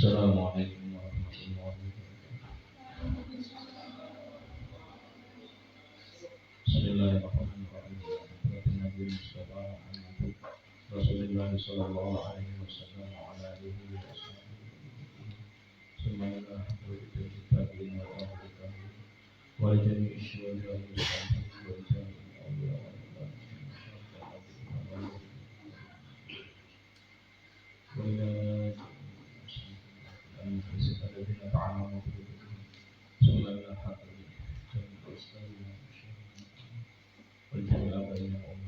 Assalamualaikum warahmatullahi wabarakatuh. Bismillahirrahmanirrahim. Nabi Mustafa Rasulullah sallallahu alaihi wasallam wa ala alihi wa sahbihi. Semoga kita bina wa jami'i syuhada wa jami'i awliya wa ila أن يحسن الذين تعلموا ثم الحق والجمع بينهم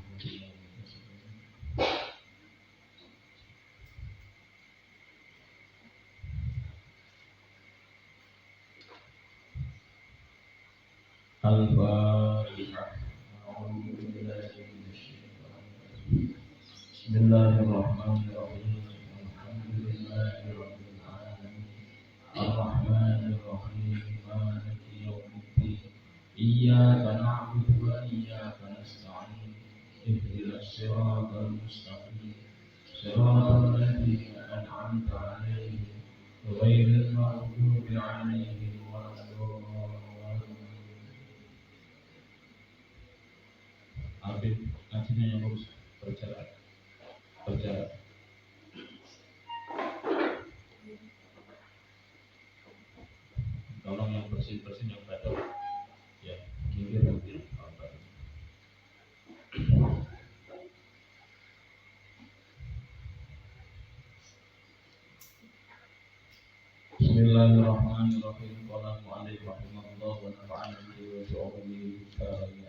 الفاتحة. بسم الله الرحمن الرحيم. الحمد لله رب العالمين الرحمن الرحيم مالك يوم الدين إياك نعبد وإياك نستعين اهدنا الصراط المستقيم صراط الذين أنعمت عليهم غير المغضوب عليهم ولا الضالين. Habib, nantinya yang lurus berjalan. Tolong yang bersih yang badan, ya kiri. Bismillahirrahmanirrahim. Qala mu'allif rahimahullah wa nafa'ana bihi wa bi'ulumihi fil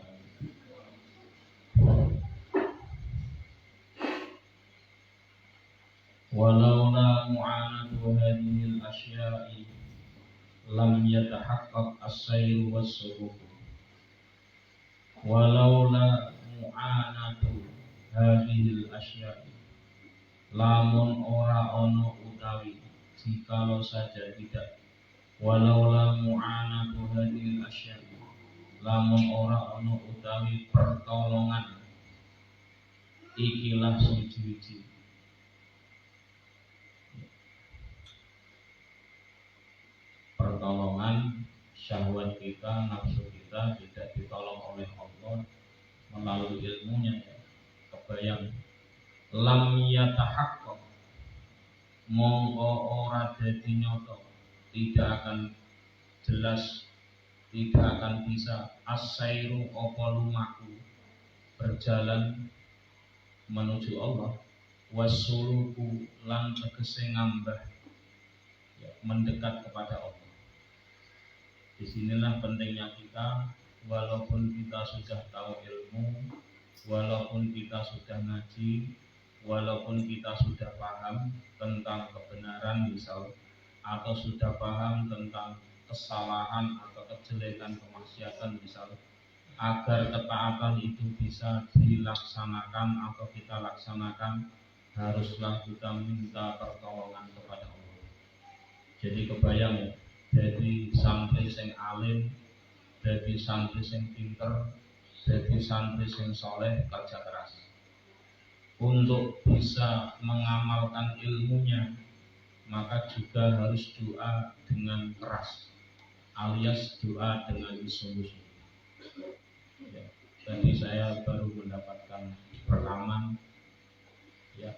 walaula mu'anatu hadhil asya'i lam yatahaqqaq as-sayr was-suluk. Walaula mu'anatu hadhil asya'i, lamun ora ono utawi, jikalau saja tidak. Walaula mu'anatu hadhil asya'i, lamun ora ono utawi pertolongan ikilah suci-suci. Pertolongan syahwat kita, nafsu kita tidak ditolong oleh Allah melalui ilmunya, ya. Kebayang lam yatahaqqaq, mongko ora dadi nyoto, tidak akan jelas, tidak akan bisa as-sairu apa lumaku, berjalan menuju Allah, wasuluku lan tegese ngambah, ya, mendekat kepada Allah. Disinilah pentingnya kita, walaupun kita sudah tahu ilmu, walaupun kita sudah ngaji, walaupun kita sudah paham tentang kebenaran misal, atau sudah paham tentang kesalahan atau kejelekan kemaksiatan misal, agar ketaatan itu bisa dilaksanakan atau kita laksanakan, haruslah kita minta pertolongan kepada Allah. Jadi kebayang, ya, jadi santri sing alim, jadi santri sing pinter, jadi santri sing soleh, kerja keras untuk bisa mengamalkan ilmunya, maka juga harus doa dengan keras, alias doa dengan sungguh-sungguh. Ya, tadi saya baru mendapatkan rekaman, ya,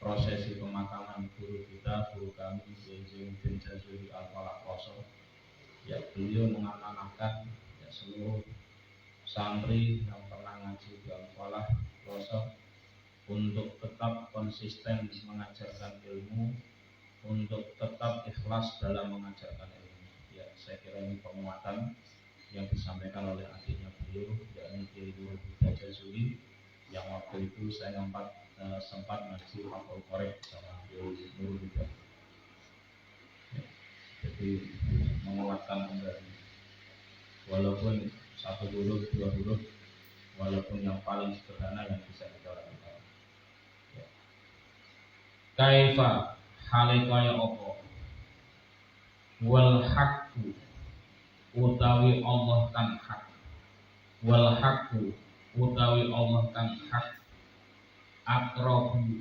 prosesi pemakaman guru kita, guru kami Zainudin Jazuli Al-Falak Kloso. Ya, beliau mengamanahkan, ya, seluruh santri yang pernah ngaji di Al-Falak Kloso untuk tetap konsisten mengajarkan ilmu, untuk tetap ikhlas dalam mengajarkan ilmu. Ya, saya kira ini penguatan yang disampaikan oleh adiknya beliau, yakni Kiai Nur Jazuli, yang waktu itu saya sempat ngaji Fakul Korek sama Nur juga. Ya, jadi menguatkan kembali, walaupun satu huruf, dua huruf, walaupun yang paling sederhana yang bisa kita lakukan. Ya. Kaifa hale kaya apa, wal haqqu utawi Allah kan hak, wal haqqu utawi Allah kan hak, akrabu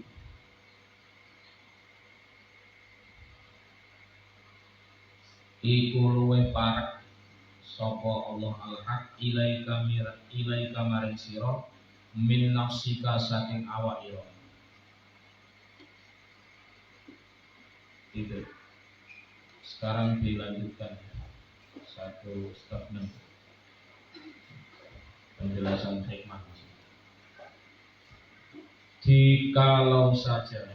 iku luwih parek sapa Allah al-haq ilaika maring sira min nafsika saking awak ira. Itu. Sekarang dilanjutkan satu statement penjelasan hikmah. Jikalau saja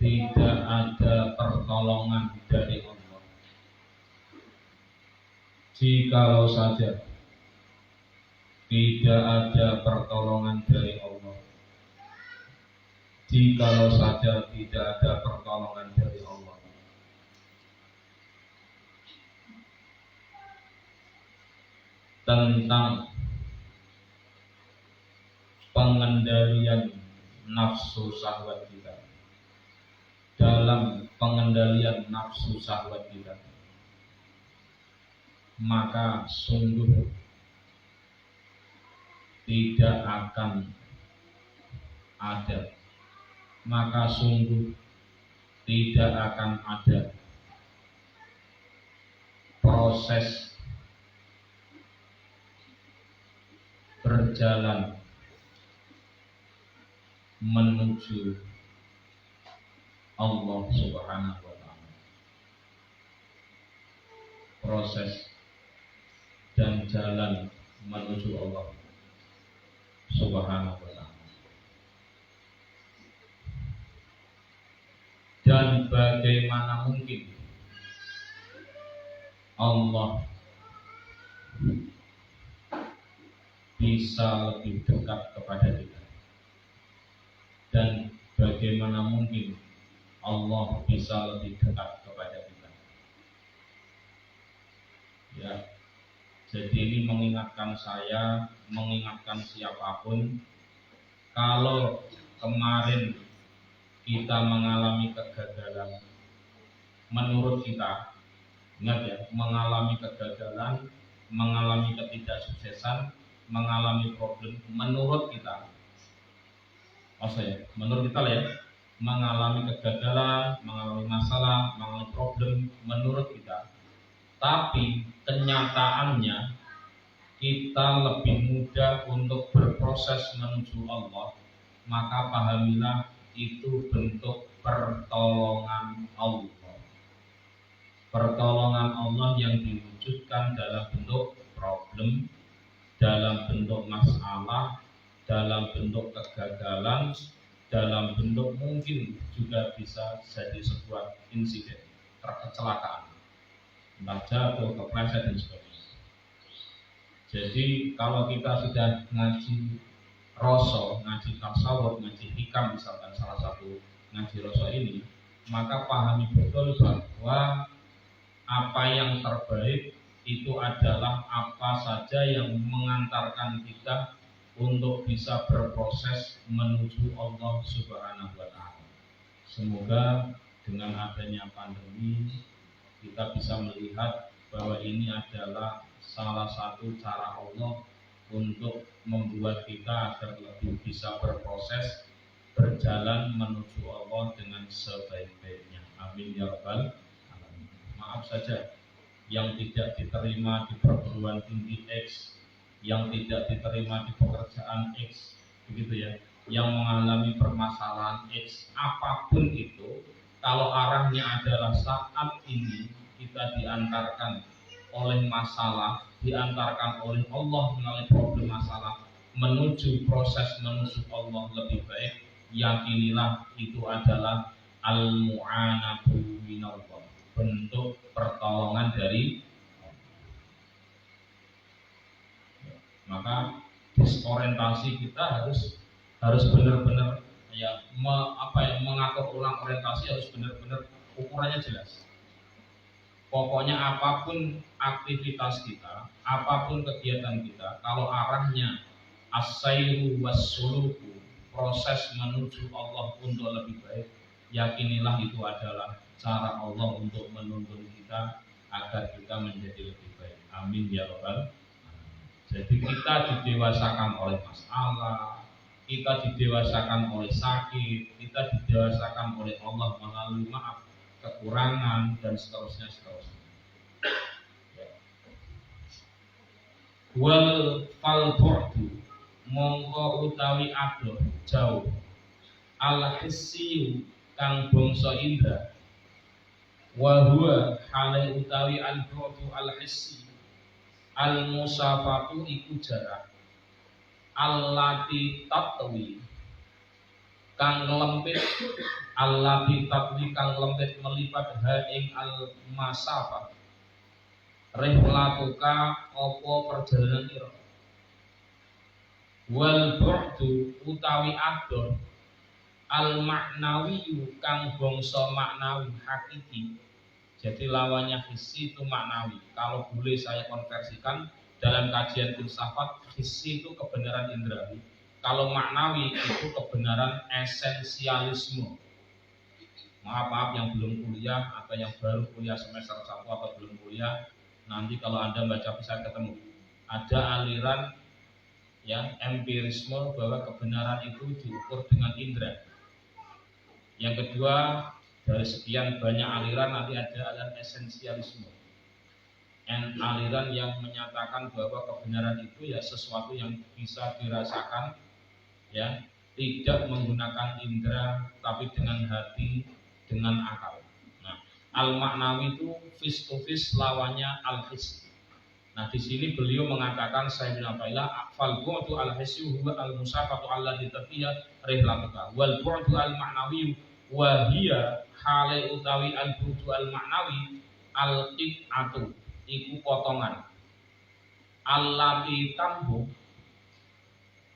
tidak ada pertolongan dari Allah, jikalau saja tidak ada pertolongan dari Allah, jikalau saja tidak ada pertolongan dari Allah, tentang pengendalian nafsu syahwat kita, dalam pengendalian nafsu syahwat kita, maka sungguh tidak akan ada, maka sungguh tidak akan ada proses berjalan menuju Allah Subhanahu wa ta'ala, proses dan jalan menuju Allah Subhanahu wa ta'ala. Dan bagaimana mungkin Allah bisa lebih dekat kepada kita, dan bagaimana mungkin Allah bisa lebih dekat kepada kita. Ya, jadi ini mengingatkan saya, mengingatkan siapapun, kalau kemarin kita mengalami kegagalan, menurut kita, ingat ya, mengalami kegagalan, mengalami ketidaksuksesan, mengalami problem, menurut kita, menurut kita lah ya, mengalami kegagalan, mengalami masalah, mengalami problem, menurut kita. Tapi kenyataannya kita lebih mudah untuk berproses menuju Allah, maka pahamilah itu bentuk pertolongan Allah. Pertolongan Allah yang diwujudkan dalam bentuk problem, dalam bentuk masalah, dalam bentuk kegagalan, dalam bentuk mungkin juga bisa jadi sebuah insiden, kecelakaan, entah jatuh, kepleset dan sebagainya. Jadi kalau kita sudah ngaji roso, ngaji tasawuf, ngaji hikam misalkan salah satu ngaji roso ini, maka pahami betul bahwa apa yang terbaik itu adalah apa saja yang mengantarkan kita untuk bisa berproses menuju Allah Subhanahu wa ta'ala. Semoga dengan adanya pandemi kita bisa melihat bahwa ini adalah salah satu cara Allah untuk membuat kita agar lebih bisa berproses, berjalan menuju Allah dengan sebaik-baiknya. Amin ya rabbal alamin. Maaf saja yang tidak diterima di perguruan tinggi X, yang tidak diterima di pekerjaan X, begitu ya, yang mengalami permasalahan X, apapun itu, kalau arahnya adalah saat ini kita diantarkan oleh masalah, diantarkan oleh Allah melalui problem masalah menuju proses menuju Allah lebih baik, yakinilah itu adalah al-mu'anatu minallah, bentuk pertolongan dari Allah. Maka disorientasi kita harus benar-benar ya mengatur ulang orientasi, harus benar-benar ukurannya jelas. Pokoknya apapun aktivitas kita, apapun kegiatan kita, kalau arahnya as-sairu was-suluku, proses menuju Allah untuk lebih baik, yakinilah itu adalah cara Allah untuk menuntun kita agar kita menjadi lebih baik. Amin ya rabbal alamin. Jadi kita didewasakan oleh masalah, kita didewasakan oleh sakit, kita didewasakan oleh Allah melalui maaf, kekurangan dan seterusnya. Wal falbu'du mongko utawi adoh jauh al hissiyu kang bangsa indra wa huwa hale utawi al bu'du al hissi al musafatu iku jarak allati tatwi kang lempit allati tatwi kang lempit melipat ha ing al masafah rihlatuka apa perjalanan ira wal bu'du utawi adoh al maknawi kang bangsa maknawi hakiki. Jadi lawannya hissi itu maknawi. Kalau boleh saya konversikan dalam kajian filsafat, hissi itu kebenaran indrawi. Kalau maknawi itu kebenaran esensialisme. Maaf yang belum kuliah atau yang baru kuliah semester 1 atau belum kuliah, nanti kalau Anda baca bisa ketemu. Ada aliran yang empirisme bahwa kebenaran itu diukur dengan indera. Yang kedua, dari sekian banyak aliran nanti ada aliran esensialisme. Aliran yang menyatakan bahwa kebenaran itu ya sesuatu yang bisa dirasakan, ya, tidak menggunakan indera tapi dengan hati, dengan akal. Nah, al-maknawi itu face to face lawannya al-his. Nah, di sini beliau mengatakan saya bilang baiklah fal bu'du al-hisyu huwa al-musafatu allati tafiya rihlatuka wal bu'du al-maknawi wa hiya hale utawi al-bu'du al-maknawi al-qit'atu iku potongan allati tambu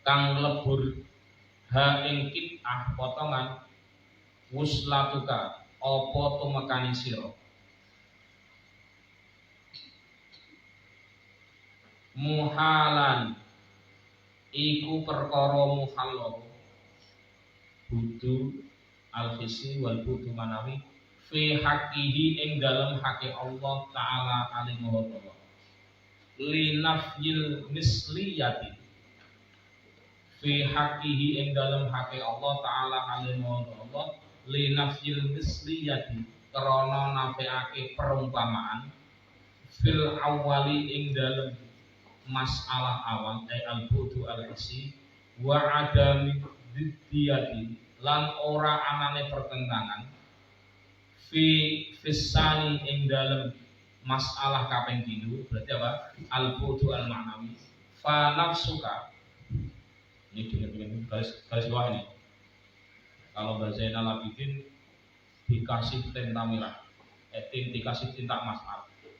kang lebur ha ing qit'ah potongan wuslatuka apa tumekani sira muhalan iku perkara muhallal budu al-hissi wal budu manawi fi haqqihi ing dalem haqqi Allah taala alimahu ta'ala li nafyil misliyati fi haqqihi ing dalem haqqi Allah taala alimahu ta'ala li nafyil misliyati krana nafeake perumpamaan fil awali ing dalem masalah awal al-budu al-hissi wa adami diddiyati lan ora anane pertentangan fisani ing dalem masalah kaping 3 berarti apa al-budu al-ma'nawi fa nafsuka ini dengan garis bawah ini kalau Mbak Zainal Abidin dikasih tinta merah dikasih tinta emas.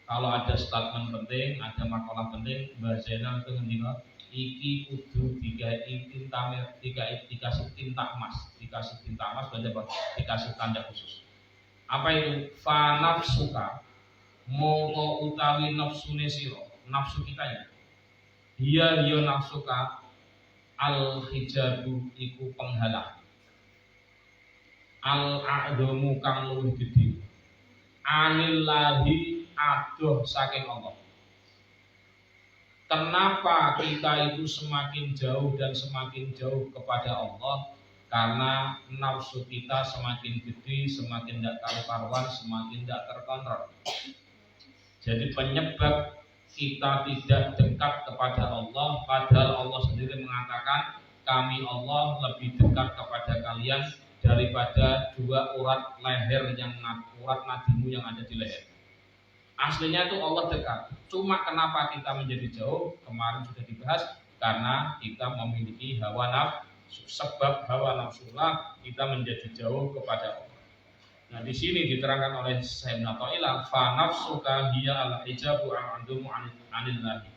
Kalau ada statement penting, ada makalah penting, Mbak Zainal itu ngendika iki kudu dikai tinta merah, dikasih tinta emas, berarti apa? Dikasih tanda khusus. Apa itu? Fa nafsuka mongko utawi nafsune sira, nafsu kita ya. Dia nafsuka al hijabu iku penghalang. Al a'dhamu kang luwih gedhe. Anillahi adoh saking Allah. Kenapa kita itu semakin jauh dan semakin jauh kepada Allah? Karena nafsu kita semakin gede, semakin tidak karu-karuan, semakin tidak terkontrol. Jadi penyebab kita tidak dekat kepada Allah, padahal Allah sendiri mengatakan kami Allah lebih dekat kepada kalian daripada 2 urat leher urat nadimu yang ada di leher. Aslinya itu Allah dekat. Cuma kenapa kita menjadi jauh? Kemarin sudah dibahas karena kita memiliki hawa nafsu. Sebab hawa nafsulah kita menjadi jauh kepada Allah. Nah, di sini diterangkan oleh Sayyidina Ta'ilah fa nafsuka hiya al-hijabu andumu anillahi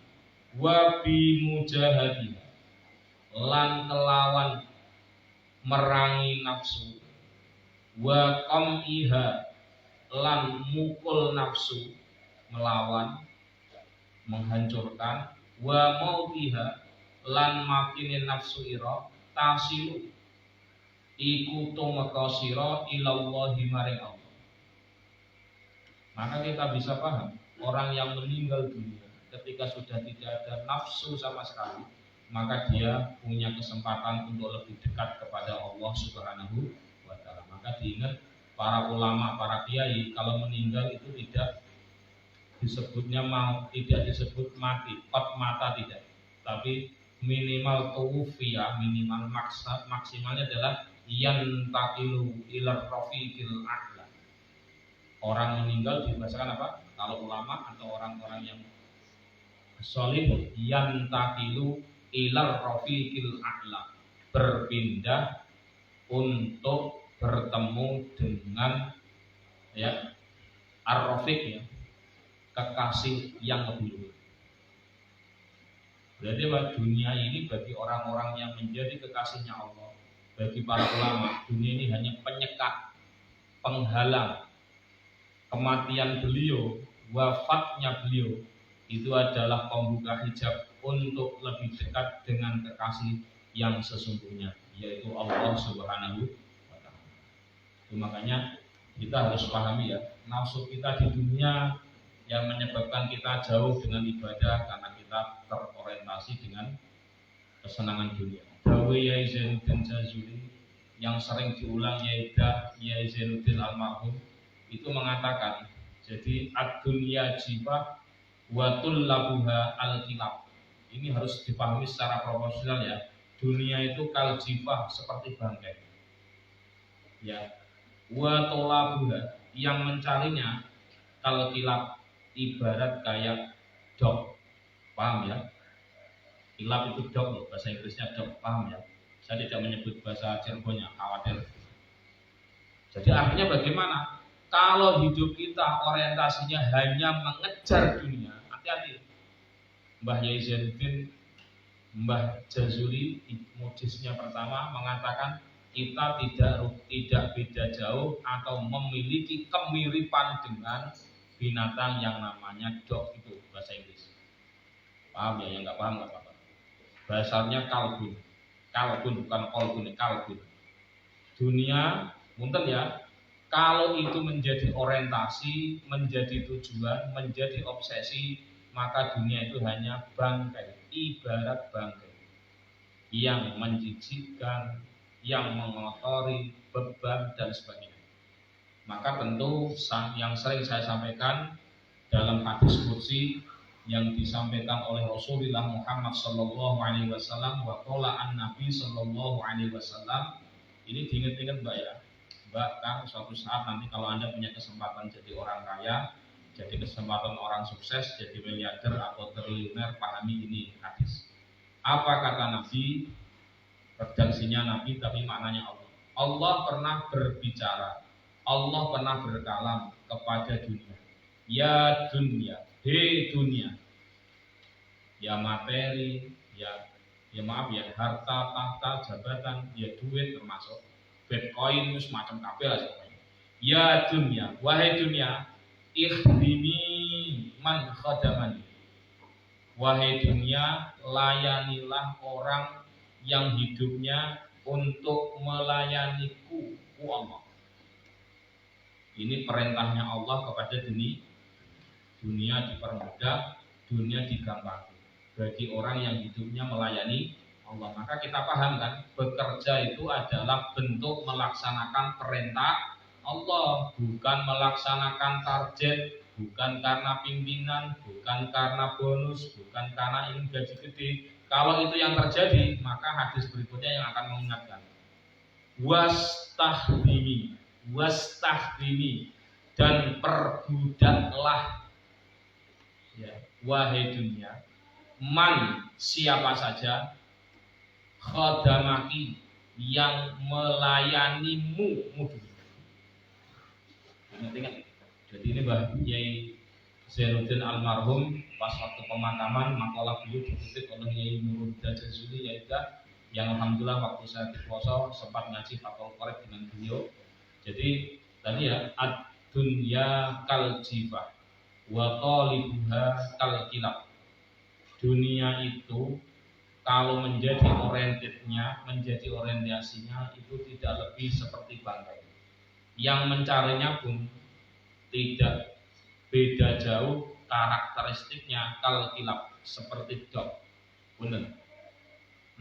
wa bi mujahadi lan kelawan merangi nafsu wa qam'iha lan mukul nafsu melawan menghancurkan wa mautiha lan matine nafsu ira tasilu iku tumeka sira ilallahi maring Allah. Maka kita bisa paham orang yang meninggal dunia ketika sudah tidak ada nafsu sama sekali, maka dia punya kesempatan untuk lebih dekat kepada Allah Subhanahu wa taala. Maka diingat para ulama, para kiai kalau meninggal itu tidak disebutnya mau, tidak disebut mati, kot mata tidak, tapi minimal tuwfiya, minimal maksimalnya adalah yantaqilu ila rafiqil a'la. Orang meninggal dibahasakan apa? Kalau ulama atau orang-orang yang solih, yantaqilu ila rafiqil a'la, berpindah untuk bertemu dengan ya ar-rafiq, ya, kekasih yang lebih luhur. Berarti dunia ini bagi orang-orang yang menjadi kekasihnya Allah, bagi para ulama, dunia ini hanya penyekat, penghalang kematian beliau, wafatnya beliau, itu adalah pembuka hijab untuk lebih dekat dengan kekasih yang sesungguhnya, yaitu Allah Subhanahu wa taala. Itu makanya kita harus pahami ya, nafsu kita di dunia yang menyebabkan kita jauh dengan ibadah karena kita terorientasi dengan kesenangan dunia. Dawe Yai Zainuddin Jazuli yang sering diulang Yai Zainuddin almarhum itu mengatakan, jadi ad-dunya jibah wa tullabuha al-kilab. Ini harus dipahami secara proporsional ya. Dunia itu kal jibah, seperti bangkai. Ya. Wa tullabuha, yang mencarinya kal kilab, ibarat kayak dog. Paham ya? Kilab itu dog loh, bahasa Inggrisnya dog, paham ya? Saya tidak menyebut bahasa Cirebonnya, khawatir. Jadi artinya bagaimana? Kalau hidup kita orientasinya hanya mengejar dunia, hati-hati. Mbah Yai Zainuddin, Mbah Jazuli, mujiznya pertama mengatakan kita tidak beda jauh atau memiliki kemiripan dengan binatang yang namanya dog, itu bahasa Inggris. Paham ya? Yang nggak paham nggak apa-apa. Bahasanya kalbun bukan kolbun, kalbun. Dunia, muntel ya. Kalau itu menjadi orientasi, menjadi tujuan, menjadi obsesi, maka dunia itu hanya bangkai, ibarat bangkai yang menjijikkan, yang mengotori, beban dan sebagainya. Maka tentu yang sering saya sampaikan dalam hadis qudsi yang disampaikan oleh Rasulullah Muhammad sallallahu alaihi wasallam, wa qala an-nabi sallallahu alaihi wasallam, ini diingat-ingat Mbak ya. Bahkan suatu saat nanti kalau Anda punya kesempatan jadi orang kaya, jadi kesempatan orang sukses, jadi miliarder atau triliuner, pahami ini hadis. Apa kata Nabi? Redaksinya Nabi tapi maknanya Allah. Allah pernah berbicara, Allah pernah berkalam kepada dunia. Ya dunia, hei dunia. Ya materi, ya maaf ya, harta, tahta, jabatan, ya duit termasuk Bitcoin, semacam kabeh lah semuanya. Ya dunia, wahai dunia, ikhdimi man khadamani. Wahai dunia, layanilah orang yang hidupnya untuk melayaniku, Allah. Ini perintahnya Allah kepada dunia. Dunia dipermudah, dunia digampangkan bagi orang yang hidupnya melayani Allah. Maka kita paham kan, bekerja itu adalah bentuk melaksanakan perintah Allah, bukan melaksanakan target, bukan karena pimpinan, bukan karena bonus, bukan karena ingin gaji gede. Kalau itu yang terjadi, maka hadis berikutnya yang akan mengingatkan, wastahdimi, dan perbudaklah ya, wahai dunia, man, siapa saja, khadamaki, yang melayanimu. Ingat-ingat. Jadi ini Mbah Yai Zainuddin almarhum pas waktu pemakaman, makalah beliau dikutip oleh Yai Nurul Jazuli yang alhamdulillah waktu saya di Poso sempat ngaji Fathul Qorib dengan beliau. Jadi tadi ya, ad-dunya kal jifah wa talibuha kal kilab. Dunia itu kalau menjadi orientasinya itu tidak lebih seperti bangkai. Yang mencarinya pun tidak beda jauh karakteristiknya kal kilab, seperti dog. Benar.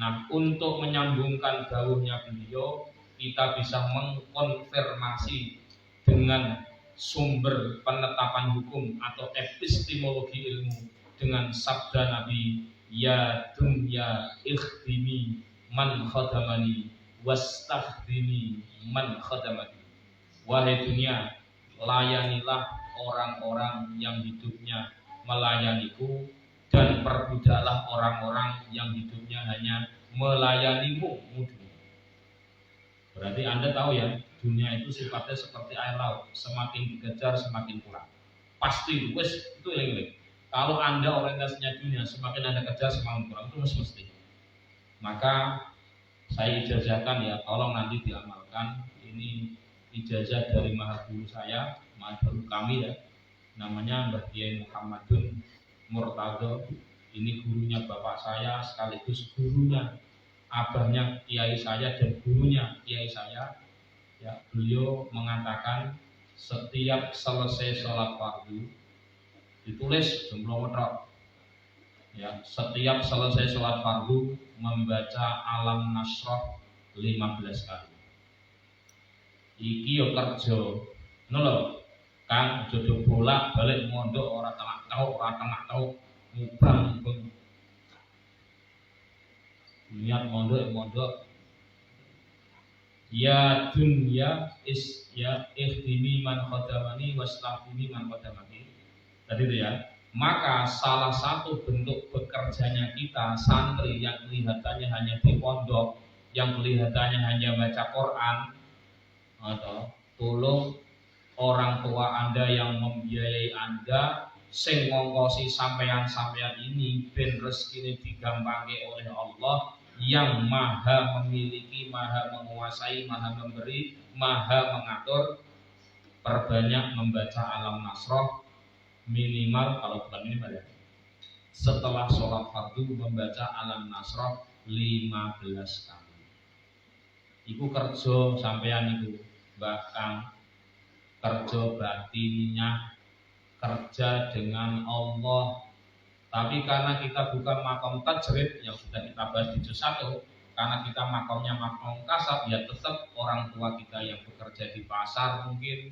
Nah, untuk menyambungkan dawuhnya beliau, kita bisa mengkonfirmasi dengan sumber penetapan hukum atau epistemologi ilmu dengan sabda Nabi, ya dunya ikhdimi man khadamani wastakhdimi man khadamani. Wahai dunia, layanilah orang-orang yang hidupnya melayaniku, dan perbudaklah orang-orang yang hidupnya hanya melayanimu. Berarti Anda tahu ya, dunia itu sifatnya seperti air laut, semakin dikejar semakin kurang. Pasti itu eling-eling. Kalau Anda orientasinya dunia, semakin Anda kejar semakin kurang, itu mesti. Maka saya ijazahkan ya, tolong nanti diamalkan. Ini ijazah dari maha guru saya, maha guru kami ya, namanya Mbah Kiai Muhammadun Murtado. Ini gurunya bapak saya sekaligus gurunya abahnya kiai saya dan gurunya kiai saya. Ya, beliau mengatakan setiap selesai sholat fardu, ditulis jumlah metrok. Ya, setiap selesai sholat fardu membaca Alam Nasroh 15 kali. Iki yo kerja, nolo, kan jodoh bolak balik mondok orang tengah tahu, mubang. Niat mondok. Ya dunya ikhdimi man khadamani waslahimi man khadamani. Tadi itu ya. Maka salah satu bentuk bekerjanya kita santri yang kelihatannya hanya di pondok, yang kelihatannya hanya baca Quran, atau tolong orang tua Anda yang membiayai Anda, sing ngongkosi sampean-sampean ini ben rezekine digampangke oleh Allah yang maha memiliki, maha menguasai, maha memberi, maha mengatur. Perbanyak membaca Alam Nasroh, minimal, kalau bukan minimal ya, setelah sholat fardu membaca Alam Nasroh 15 kali. Iku kerja sampean itu, bahkan kerja batinnya, kerja dengan Allah. Tapi karena kita bukan makom tajrid yang sudah kita bahas di juz 1, karena kita makomnya makom kasab, ya tetap orang tua kita yang bekerja di pasar mungkin,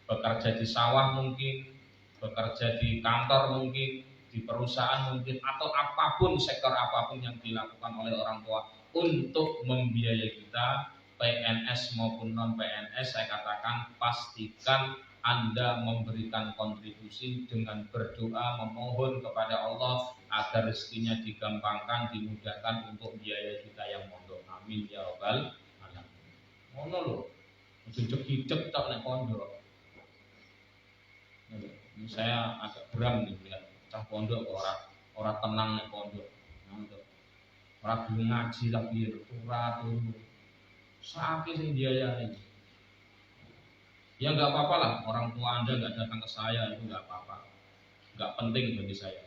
bekerja di sawah mungkin, bekerja di kantor mungkin, di perusahaan mungkin, atau apapun, sektor apapun yang dilakukan oleh orang tua untuk membiayai kita, PNS maupun non PNS, saya katakan pastikan Anda memberikan kontribusi dengan berdoa, memohon kepada Allah agar rezekinya digampangkan, dimudahkan untuk biaya kita yang mondok. Amin ya rabbal alamin. Ngono lho. Cecek-cecek tak nek pondok. Saya agak geram nih lihat cah pondok ora tenang nek pondok. Ora gelem ngaji tapi ora turu. Sakit sing biayanya. Ya nggak apa-apa lah, orang tua Anda nggak datang ke saya itu nggak apa-apa, nggak penting bagi saya.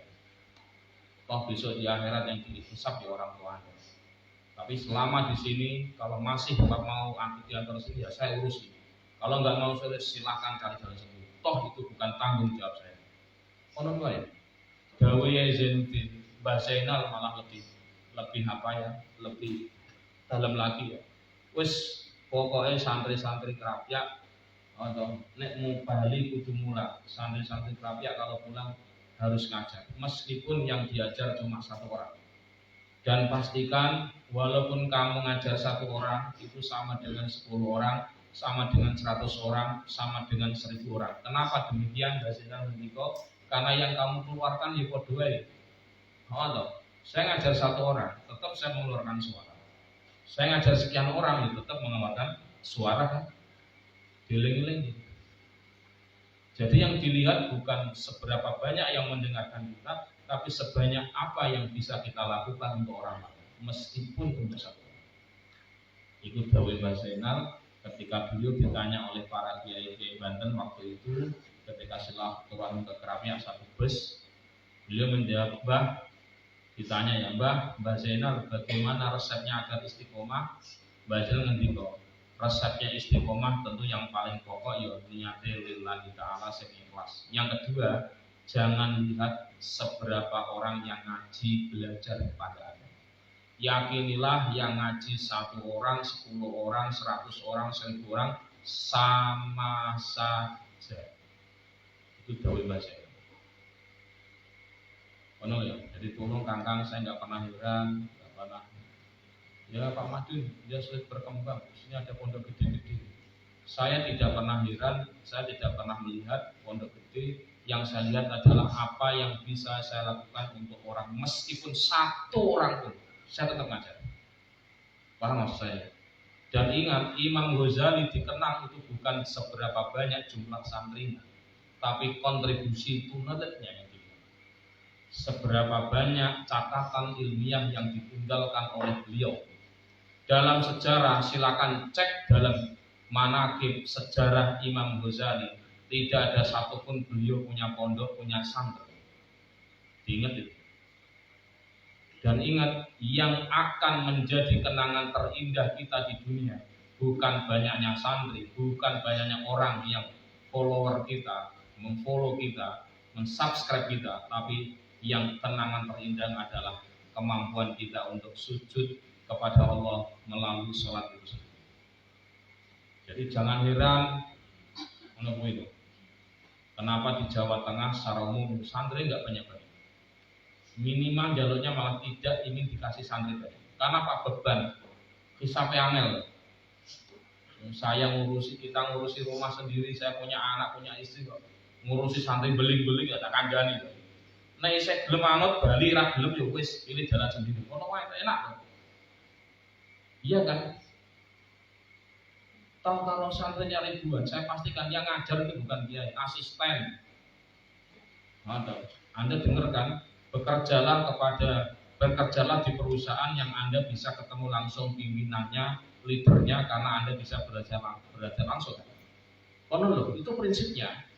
Toh besok di akhirat yang dihisab ya orang tua Anda. Tapi selama di sini, kalau masih mau diantar sini ya saya urusin. Kalau nggak mau saya silakan cari jalan sendiri. Toh itu bukan tanggung jawab saya. Konon ya. Dawe ya Zainuddin, Mbah Zainal malah lebih apa ya, lebih dalam lagi ya. Wes pokoknya santri-santri Krapyak atau nek mau bali kudu mulak, santri-santri Krapyak kalau pulang harus ngajar meskipun yang diajar cuma satu orang. Dan pastikan walaupun kamu ngajar satu orang itu sama dengan 10 orang, sama dengan 100 orang, sama dengan 1000 orang. Kenapa demikian? Bahasanya Niko, karena yang kamu keluarkan ya padha wae. Saya ngajar satu orang, tetap saya mengeluarkan suara. Saya ngajar sekian orang, ya tetap mengeluarkan suara kan. Dieling-eling. Jadi yang dilihat bukan seberapa banyak yang mendengarkan kita, tapi sebanyak apa yang bisa kita lakukan untuk orang lain, meskipun untuk satu orang. Ikut dawe Mbah Zainal ketika beliau ditanya oleh para kiai Banten waktu itu, ketika silaturahmi ke Krapyak satu bus, beliau menjawab, Mbah, ditanya ya Mbah Zainal bagaimana resepnya agar istiqomah? Mbah Zainal ngendika, resepnya istiqomah tentu yang paling pokok ya niate lillahi ta'ala sing ikhlas. Yang kedua, jangan lihat seberapa orang yang ngaji belajar kepada Anda. Yakinilah yang ngaji 1 orang, 10 orang, 100 orang, 1000 orang sama saja. Itu dawuh Mbah Syekh. Ono ya. Jadi tolong Kang, saya nggak pernah heran, nggak pernah. Ya Pak Madun, dia sulit berkembang. Di sini ada pondok gede-gede. Saya tidak pernah heran, saya tidak pernah melihat pondok gede. Yang saya lihat adalah apa yang bisa saya lakukan untuk orang, meskipun 1 orang pun, saya tetap ngajar. Paham maksud saya? Dan ingat, Imam Ghazali dikenal itu bukan seberapa banyak jumlah santrinya, tapi kontribusi tunadetnya yang dilihat. Seberapa banyak catatan ilmiah yang ditinggalkan oleh beliau. Dalam sejarah, silakan cek dalam manaqib sejarah Imam Ghazali. Tidak ada satupun beliau punya pondok, punya santri. Diingat itu. Dan ingat, yang akan menjadi kenangan terindah kita di dunia bukan banyaknya santri, bukan banyaknya orang yang follower kita, memfollow kita, mensubscribe kita, tapi yang kenangan terindah adalah kemampuan kita untuk sujud kepada Allah melalui sholat itu. Jadi jangan heran menunggu itu. Kenapa di Jawa Tengah secara umum santri nggak banyak-banyak? Minimal jalurnya malah tidak ingin dikasih santri banyak. Karena Pak beban, hisapnya angel. Saya kita ngurusi rumah sendiri, saya punya anak, punya istri kok. Ngurusi santri beling-beling ya tak kandani. Nek saya gelem anut bali ra gelem ya wis pilih jalan sendiri. Ono wae enak kok. Iya kan? Tahu kalau santrinya ribuan, saya pastikan yang ngajar itu bukan dia, asisten. Anda dengar kan? Bekerjalah di perusahaan yang Anda bisa ketemu langsung pimpinannya, leadernya, karena Anda bisa belajar langsung. Konon loh, itu prinsipnya.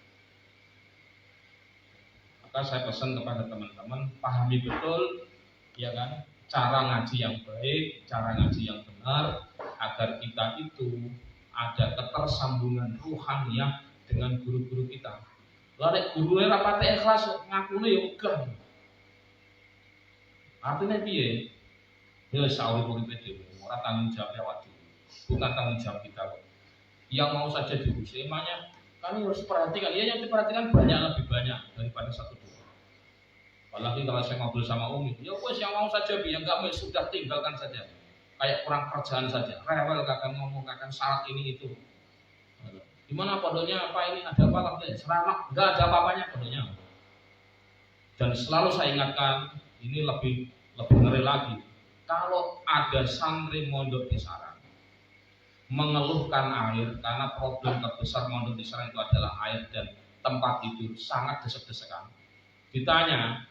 Maka saya pesan kepada teman-teman, pahami betul, ya kan, cara ngaji yang baik, cara ngaji yang benar, agar kita itu ada ketersambungan ruhaniyah dengan guru-guru kita. Lalu gurunya rapati ikhlas ngakune ya megah. Artinya piye? Ya sauri uripe dhewe, ora tanggung jawab awak dhewe. Bukan tanggung jawab kita. Yang mau saja diurusi, emangnya kami harus perhatikan. Ya yang diperhatikan lebih banyak daripada 1 2. Apalagi kalau saya ngobrol sama Umi, ya wes yang mau saja bi, yang enggak mau sudah tinggalkan saja. Kayak kurang kerjaan saja, rewel kakak ngomong kakak syarat ini itu. Gimana pondoknya, apa ini ada apa tapi seramak, enggak ada apa-apanya pondoknya. Dan selalu saya ingatkan, ini lebih ngeri lagi. Kalau ada santri mondok di sarang, mengeluhkan air, karena problem terbesar mondok di sarang itu adalah air dan tempat tidur sangat desek-desekan. Ditanya,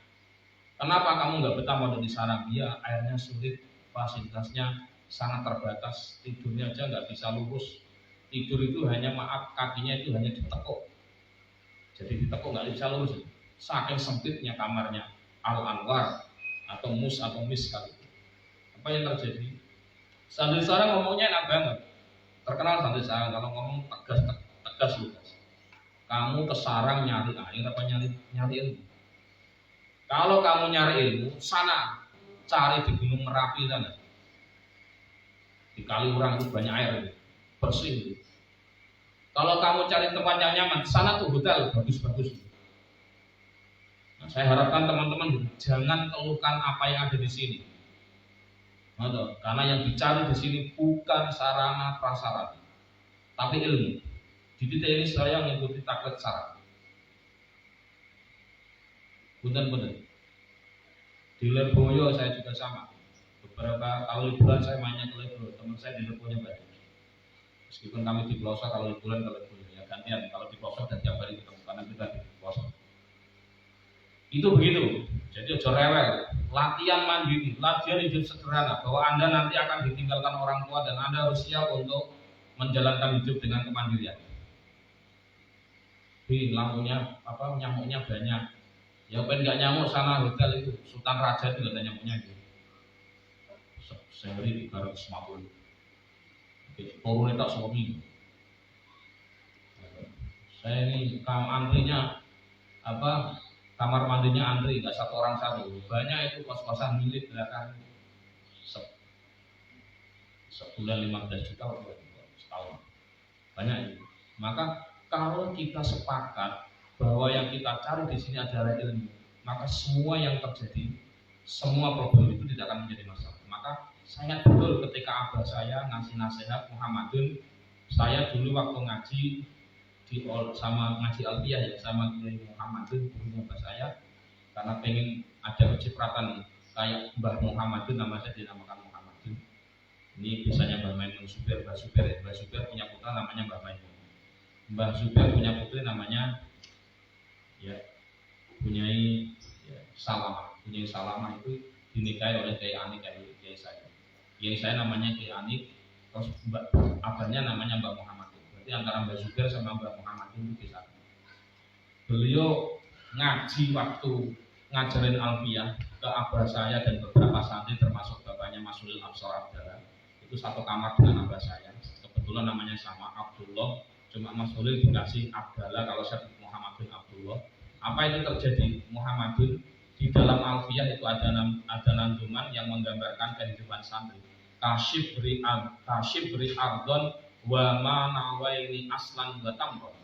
kenapa kamu nggak betah mondok di sarang? Iya, airnya sulit, fasilitasnya sangat terbatas, tidurnya aja nggak bisa lurus. Tidur itu hanya kakinya itu hanya ditekuk. Jadi ditekuk nggak bisa lurus. Saking sempitnya kamarnya Al-Anwar atau Mus atau Mis kali. Apa yang terjadi? Santri sarang ngomongnya enak banget. Terkenal santri sarang kalau ngomong tegas lugas. Kamu ke sarang nyari air apa nyari ilmu? Kalau kamu nyari ilmu, sana cari di Gunung Merapi sana. Di Kaliurang itu banyak air itu, bersih itu. Kalau kamu cari tempat yang nyaman, sana tuh hotel bagus-bagus. Nah, saya harapkan teman-teman jangan keluhkan apa yang ada di sini. Karena yang dicari di sini bukan sarana prasarana, tapi ilmu. Di titik ini saya mengikuti taklid syarat. Punten-punten. Di Lirboyo saya juga sama. Beberapa kali liburan saya mainnya ke Lirboyo. Teman saya di Lirboyo banyak. Meskipun kami di pelosok, kalau liburan ke Lirboyo ya gantian. Kalau di pelosok dan tiap hari ketemu karena kita di pelosok. Itu begitu. Jadi ojo rewel. Latihan mandiri, latihan hidup sederhana. Bahwa Anda nanti akan ditinggalkan orang tua dan Anda harus siap untuk menjalankan hidup dengan kemandirian. Lampunya nyamuknya banyak. Ya pengen nggak nyamuk sana hotel itu Sultan Raja itu nggak ada nyamuknya itu. Sehari 350. Turun tak suami. Saya ini antrinya kamar mandinya antri nggak 1 orang 1. Banyak itu kos-kosan milik belakang 10 sebulan 15 juta atau setahun, banyak itu. Maka kalau kita sepakat bahwa yang kita cari di sini adalah ilmu, maka semua yang terjadi, semua problem itu tidak akan menjadi masalah. Maka saya betul ketika abah saya ngasih nasihat Muhammadun, saya dulu waktu ngaji sama ngaji Alfiyah ya sama Kiai Muhammadun guru abah saya, karena pengen ada kecipratan kayak Mbah Muhammadun, nama saya dinamakan Muhammadun. Ini biasanya Mbah Maimun Supir, Mbah Supir ya. Mbah Supir punya putra namanya Mbah Maimun. Mbah Supir punya putri namanya ya punyai ya, Salamah. Punyai Salamah itu dinikahi oleh Kiai Anik, Kiai saya. Kiai saya namanya Kiai Anik, terus abahnya namanya Mbah Muhammadun. Berarti antara Mbah Supir sama Mbah Muhammadun itu bisa. Beliau ngaji waktu ngajarin Alfiyah ke abah saya dan beberapa santri termasuk bapaknya Masulil Absar Abdallah, itu satu kamar dengan abah saya. Kebetulan namanya sama Abdullah, cuma Masulil dikasih Abdallah, kalau saya Muhammadun Abdullah. Apa itu terjadi? Muhammadun di dalam Alfiyah itu ada nanduman yang menggambarkan kehidupan santri. Kasyif beri ardon wa ma nawaini aslan wa tamron.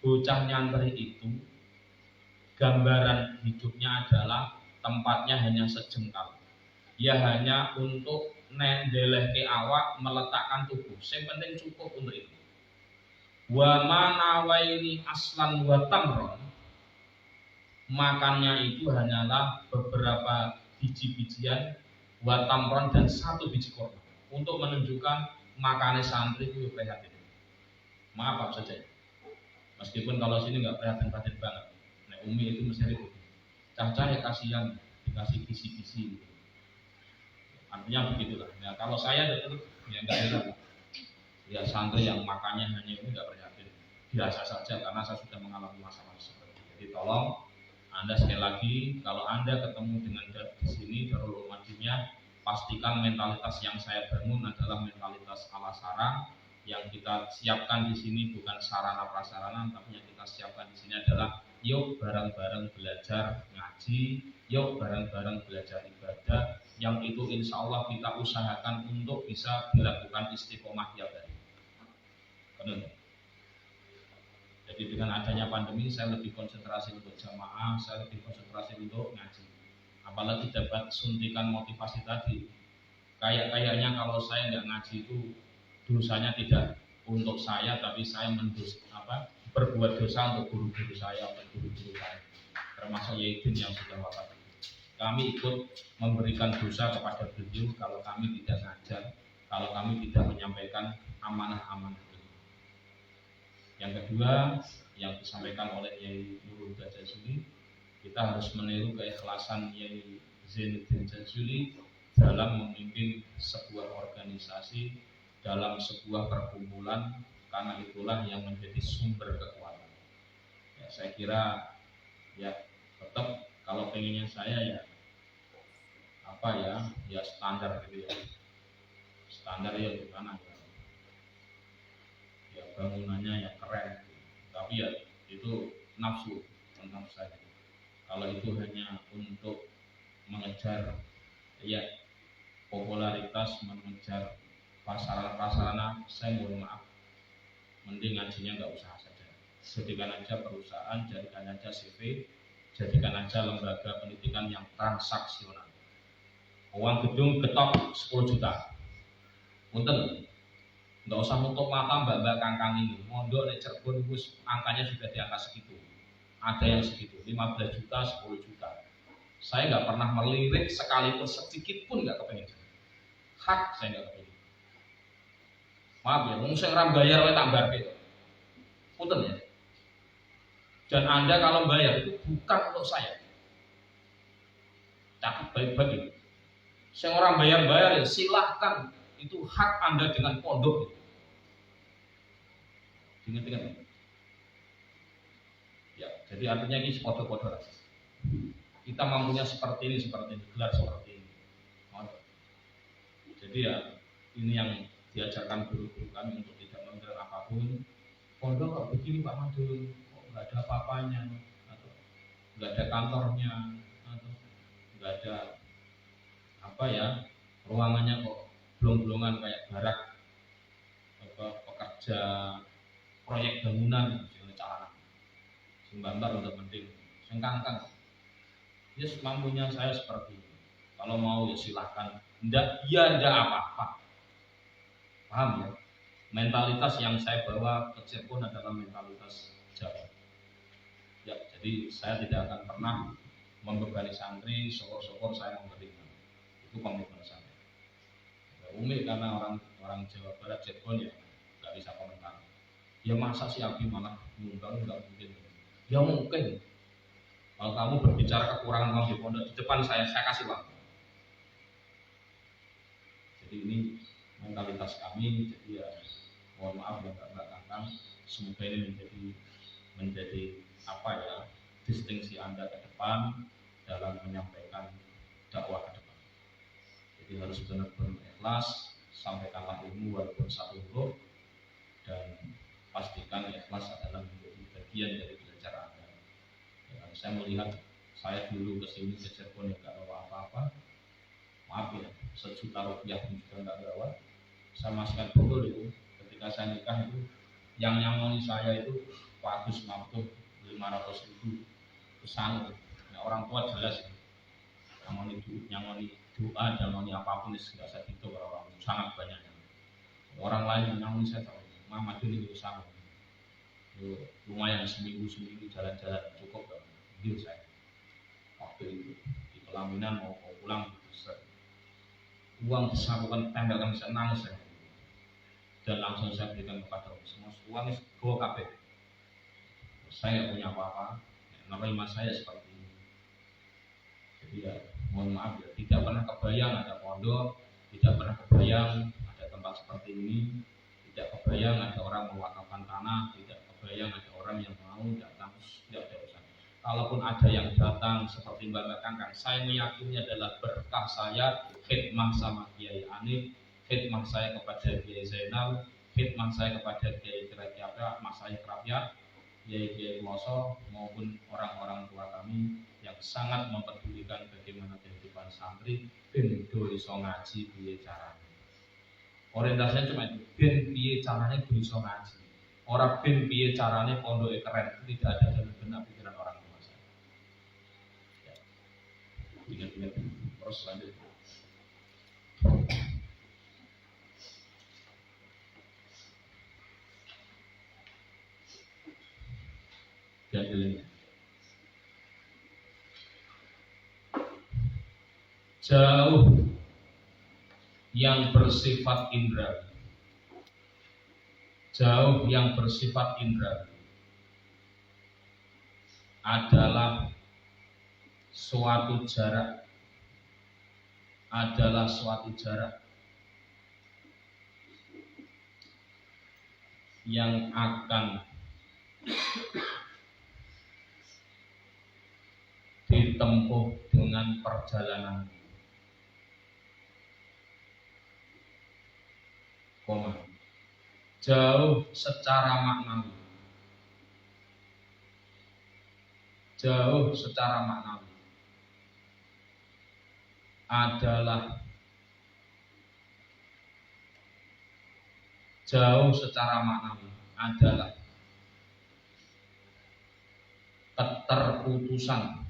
Bocah nyantri itu gambaran hidupnya adalah tempatnya hanya sejengkal. Ia hanya untuk nendeleh ke awak, meletakkan tubuh. Yang penting cukup untuk itu. Wa manawaini aslan wa tamron, makannya itu hanyalah beberapa biji-bijian, wa tamron, dan satu biji kurma, untuk menunjukkan makannya santri itu prihatin. Maaf saja, meskipun kalau sini nggak prihatin banget. Umi itu mesti ribut. Cah-cah ya kasihan dikasih kisi-kisi. Artinya begitulah. Ya, kalau saya itu ya nggak heran. Ya santri yang makannya hanya ini nggak prihatin. Biasa saja karena saya sudah mengalami masalah seperti itu. Jadi tolong Anda sekali lagi kalau Anda ketemu dengan di sini Darul Madinah, pastikan mentalitas yang saya bangun adalah mentalitas ala sarang. Yang kita siapkan di sini bukan sarana prasarana, tapi yang kita siapkan di sini adalah yuk bareng-bareng belajar ngaji, yuk bareng-bareng belajar ibadah, yang itu insya Allah kita usahakan untuk bisa dilakukan istiqomah tiap hari. Jadi dengan adanya pandemi saya lebih konsentrasi untuk jamaah, saya lebih konsentrasi untuk ngaji. Apalagi dapat suntikan motivasi tadi. Kayaknya kalau saya nggak ngaji itu dosanya tidak untuk saya, tapi saya berbuat dosa untuk guru-guru saya, untuk guru-guru saya, termasuk Yaidin yang sudah wafat. Kami ikut memberikan dosa kepada beliau kalau kami tidak ngajar, kalau kami tidak menyampaikan amanah-amanah itu. Yang kedua, yang disampaikan oleh Yai Nurul Jazuli, kita harus meniru keikhlasan Yai Zainuddin Jazuli dalam memimpin sebuah organisasi, dalam sebuah perkumpulan, karena itulah yang menjadi sumber kekuatan. Ya, saya kira ya tetap kalau pengennya saya ya standar gitu ya. Standar ya gimana ya. Ya bangunannya ya keren. Tapi ya itu nafsu tentang saya. Kalau itu hanya untuk mengejar ya popularitas, mengejar prasarana, saya mohon maaf, mending ngajinya nggak usah saja. Jadikan aja perusahaan, jadikan aja CV, jadikan aja lembaga pendidikan yang transaksional. Uang gedung ketok 10 juta, punten, nggak usah nutup mata mbak kangkang ini. Mondok di Cirebon angkanya sudah di angka segitu. Ada yang segitu, 15 juta, 10 juta. Saya nggak pernah melirik sekalipun sedikit pun nggak kepengen. Hak saya nggak kepengen. Maaf ya, saya orang bayar oleh tak bayar, punten ya. Dan Anda kalau bayar itu bukan untuk saya. Catat baik-baik. Saya orang bayar ya silahkan, itu hak Anda dengan pondok. Ingat-ingat. Ya, jadi artinya ini foto-foto. Kita mampunya seperti ini, gelar seperti ini. Jadi ya ini yang diajarkan guru-guru kami untuk tidak memberi apapun. Pondok kok begini Pak Madun, kok nggak ada apa-apanya, atau nggak ada kantornya, atau nggak ada ruangannya kok blong-blongan kayak barak pekerja proyek bangunan sing celana sing bantar untuk penting sing kangkang ya mampunya saya seperti itu. Kalau mau ya silahkan, enggak apa-apa, paham ya? Mentalitas yang saya bawa ke Cirebon adalah mentalitas Jawa ya, jadi saya tidak akan pernah membebani santri, syukur-syukur saya menerima, itu komitmen saya. Umi karena orang Jawa Barat Cirebon ya nggak bisa komentar. Ya masa si Abi malah ngundang, nggak mungkin. Ya mungkin. Kalau kamu berbicara kekurangan kamu di pondok di depan saya kasih waktu. Jadi ini mentalitas kami. Jadi ya mohon maaf ya Mbak Kakang. Semoga ini menjadi apa ya distingsi Anda ke depan dalam menyampaikan dakwah ke depan. Jadi harus benar-benar ikhlas, sampaikanlah ilmu walaupun satu huruf, dan pastikan ikhlas adalah menjadi bagian dari belajar Anda. Ya, saya melihat saya dulu kesini ke Cirebon yang nggak bawa apa-apa, maaf ya, ₹1 juta pun juga nggak bawa. Saya masukkan betul itu ketika saya nikah itu yang nyamoni saya itu Pak Agus Mampu 500.000 pesan. Nah, orang tua jelas nyamoni doa dan nyamoni apapun tidak saya hitung orang sangat banyak. Orang lain yang nyamoni saya tahu Mama dulu itu sama. Lumayan seminggu jalan-jalan cukup kan. Deal saya. Waktu itu di pelaminan mau pulang besar. Uang disakukan tempelkan senang saya. Dan langsung saya berikan kepada semua uang itu bawa kabeh. Saya nggak punya apa-apa. Menerima saya seperti ini. Jadi ya mohon maaf ya, tidak pernah kebayang ada pondok, tidak pernah kebayang ada tempat seperti ini, tidak kebayang ada orang mewakafkan tanah, tidak kebayang ada orang yang mau datang, tidak ada urusan. Kalaupun ada yang datang seperti Mbak Kakang, saya meyakini adalah berkah saya, khidmah sama Kiai Anif, khidmah saya kepada Kiai Zainal, khidmah saya kepada Kiai Kerakyat, Mas Saya Kerakyat, Kiai Kloso maupun orang-orang tua kami yang sangat mempedulikan bagaimana kehidupan santri, ben do iso ngaji piye caranya. Orientasinya cuma itu, ben piye caranya do iso ngaji. Orang ben piye caranya pondoknya keren, tidak ada dalam benak pikiran orang tua saya. Ya. Ingat-ingat terus lanjut. Dalilnya. Jauh yang bersifat indra, jauh yang bersifat indra adalah suatu jarak, yang akan ditempuh dengan perjalanan jauh secara maknawi, adalah keterputusan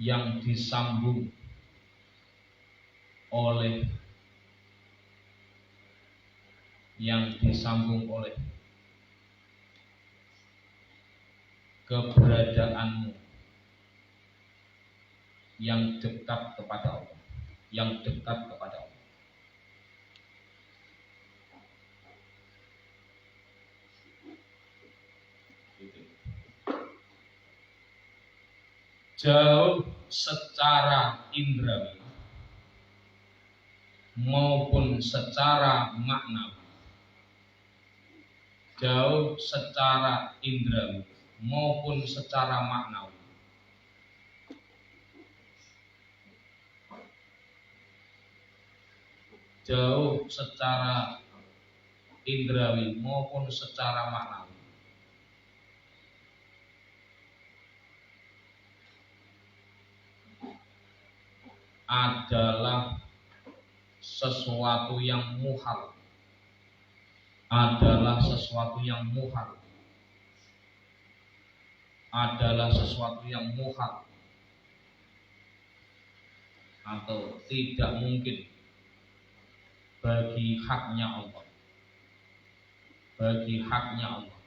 yang disambung oleh keberadaanmu yang dekat kepada Allah, jauh secara indrawi maupun secara maknawi, jauh secara indrawi maupun secara maknawi, jauh secara indrawi maupun secara maknawi adalah sesuatu yang muhal, adalah sesuatu yang muhal, adalah sesuatu yang muhal atau tidak mungkin bagi haknya Allah, bagi haknya Allah,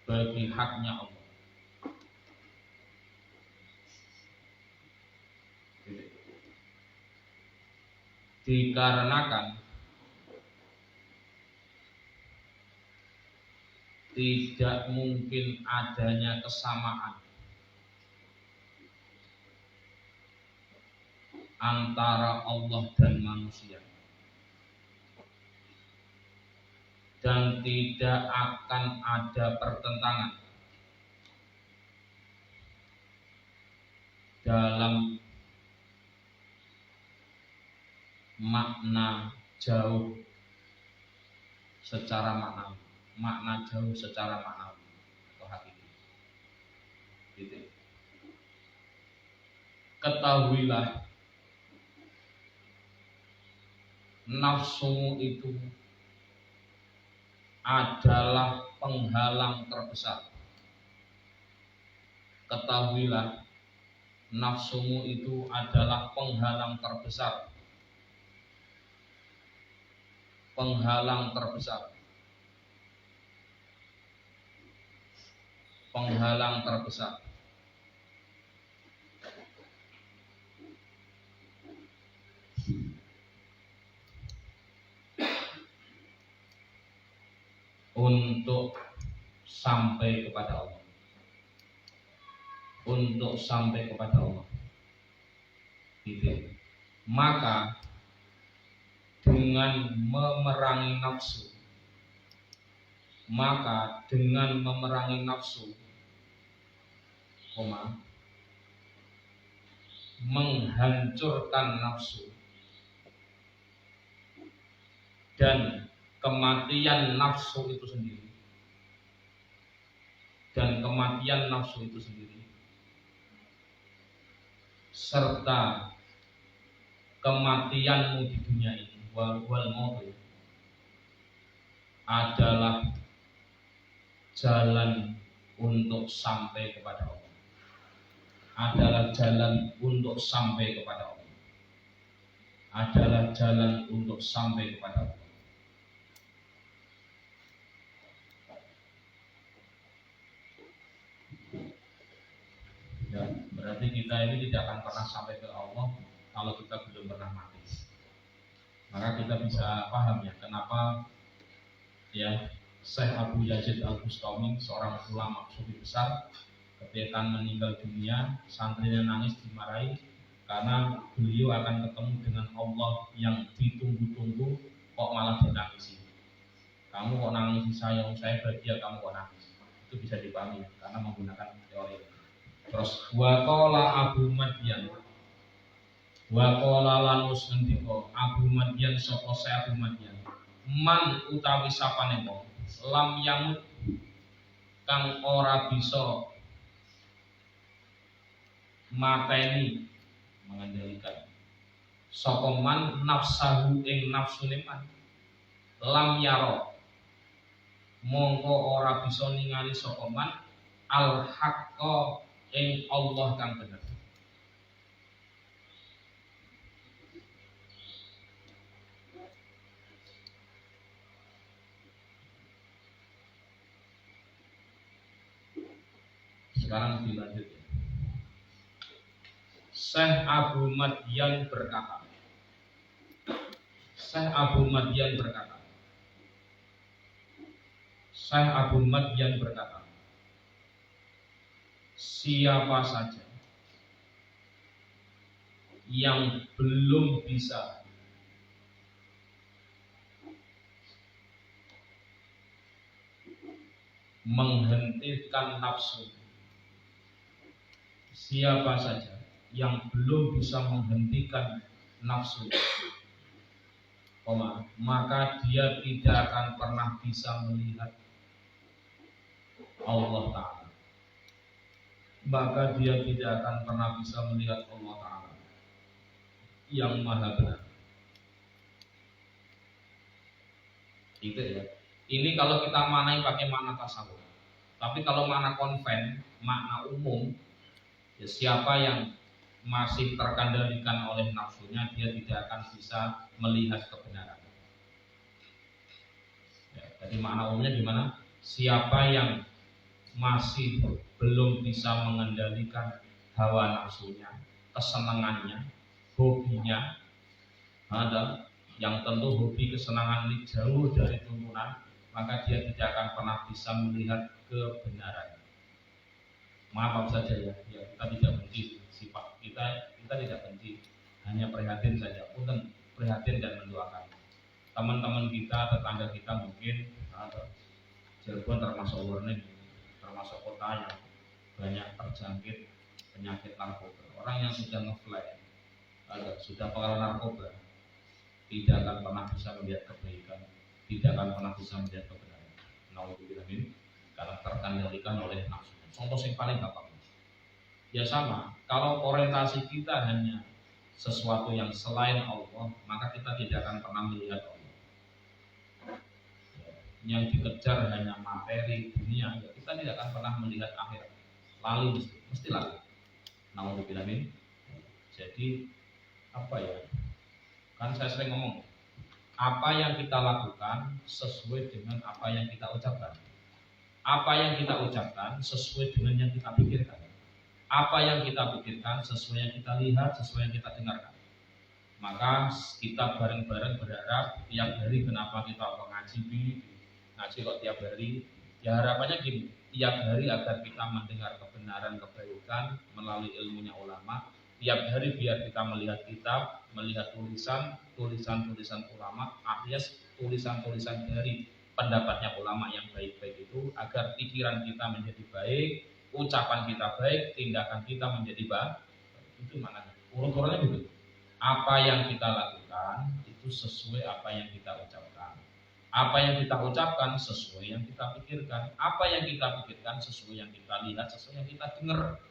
bagi haknya Allah. Dikarenakan tidak mungkin adanya kesamaan antara Allah dan manusia, dan tidak akan ada pertentangan dalam makna jauh secara maknawi, makna jauh secara maknawi atau hakiki. Gitu. Ketahuilah, nafsumu itu adalah penghalang terbesar. Ketahuilah, nafsumu itu adalah penghalang terbesar. Penghalang terbesar. Penghalang terbesar. Untuk sampai kepada Allah. Untuk sampai kepada Allah. Gitu. Maka dengan memerangi nafsu, maka dengan memerangi nafsu, menghancurkan nafsu, dan kematian nafsu itu sendiri, dan kematian nafsu itu sendiri, serta kematianmu di dunia ini, wal maut, adalah jalan untuk sampai kepada Allah. Adalah jalan untuk sampai kepada Allah. Adalah jalan untuk sampai kepada Allah. Ya, berarti kita ini tidak akan pernah sampai ke Allah kalau kita belum pernah mati. Maka kita bisa paham ya kenapa ya Syekh Abu Yazid Al-Bustami, seorang ulama sufi besar, ketika meninggal dunia, santrinya nangis dimarahi karena beliau akan ketemu dengan Allah yang ditunggu-tunggu, kok malah ditangisi. Kamu kok nangisi saya bahagia, kamu kok nangis. Itu bisa dipahami karena menggunakan teori. Terus waqala Abu Madyan, waqala lanus ngendika Abu Madyan, sapa saya Abu Madyan, man utawi sapane wong lam yamut kang ora bisa mateni mengendalikan sapa man nafsahu ing nafsune man lam yaro mongko ora bisa ningali sapa man al haqqa ing Allah kang bener. Sekarang dilanjut. Syekh Abu Madyan berkata, Syekh Abu Madyan berkata, Syekh Abu Madyan berkata, siapa saja yang belum bisa menghentikan nafsu, siapa saja yang belum bisa menghentikan nafsu, maka dia tidak akan pernah bisa melihat Allah Ta'ala. maka dia tidak akan pernah bisa melihat Allah Ta'ala yang maha benar. Itu ya. Ini kalau kita manai pakai makna tasawuf. Tapi kalau makna konven, makna umum, ya siapa yang masih terkendalikan oleh nafsunya, dia tidak akan bisa melihat kebenaran. Ya, jadi makna umumnya gimana? Siapa yang masih belum bisa mengendalikan hawa nafsunya, kesenangannya, hobinya, ada yang tentu hobi kesenangan ini jauh dari tuntunan, maka dia tidak akan pernah bisa melihat kebenaran. Maaf saja ya, kita tidak benci sifat kita tidak benci, hanya prihatin saja. Punten, prihatin dan mendoakan. Teman-teman kita, tetangga kita mungkin Cirebon termasuk warning, termasuk kota yang banyak terjangkit penyakit narkoba. Orang yang sudah ngefly, sudah pengaruh narkoba, tidak akan pernah bisa melihat kebaikan, tidak akan pernah bisa melihat kebenaran. Nauzubillah min, karena terkendalikan oleh nafsu. Contoh yang paling gampang, ya sama. Kalau orientasi kita hanya sesuatu yang selain Allah, maka kita tidak akan pernah melihat Allah. Yang dikejar hanya materi dunia, ya kita tidak akan pernah melihat akhirat. Lalu mesti lalu. Nauzubillah min. Jadi apa ya? Kan saya sering ngomong, apa yang kita lakukan sesuai dengan apa yang kita ucapkan. Apa yang kita ucapkan sesuai dengan yang kita pikirkan. Apa yang kita pikirkan sesuai yang kita lihat, sesuai yang kita dengarkan. Maka kita bareng-bareng berharap tiap hari, kenapa kita ngaji kok tiap hari. Ya harapannya gini, tiap hari agar kita mendengar kebenaran, kebaikan melalui ilmunya ulama. Tiap hari biar kita melihat kitab, melihat tulisan ulama, alias tulisan-tulisan dari pendapatnya ulama yang baik-baik itu, agar pikiran kita menjadi baik, ucapan kita baik, tindakan kita menjadi baik. Itu maknanya. Urut-urutnya begitu. Apa yang kita lakukan itu sesuai apa yang kita ucapkan. Apa yang kita ucapkan sesuai yang kita pikirkan. Apa yang kita pikirkan sesuai yang kita lihat, sesuai yang kita dengar.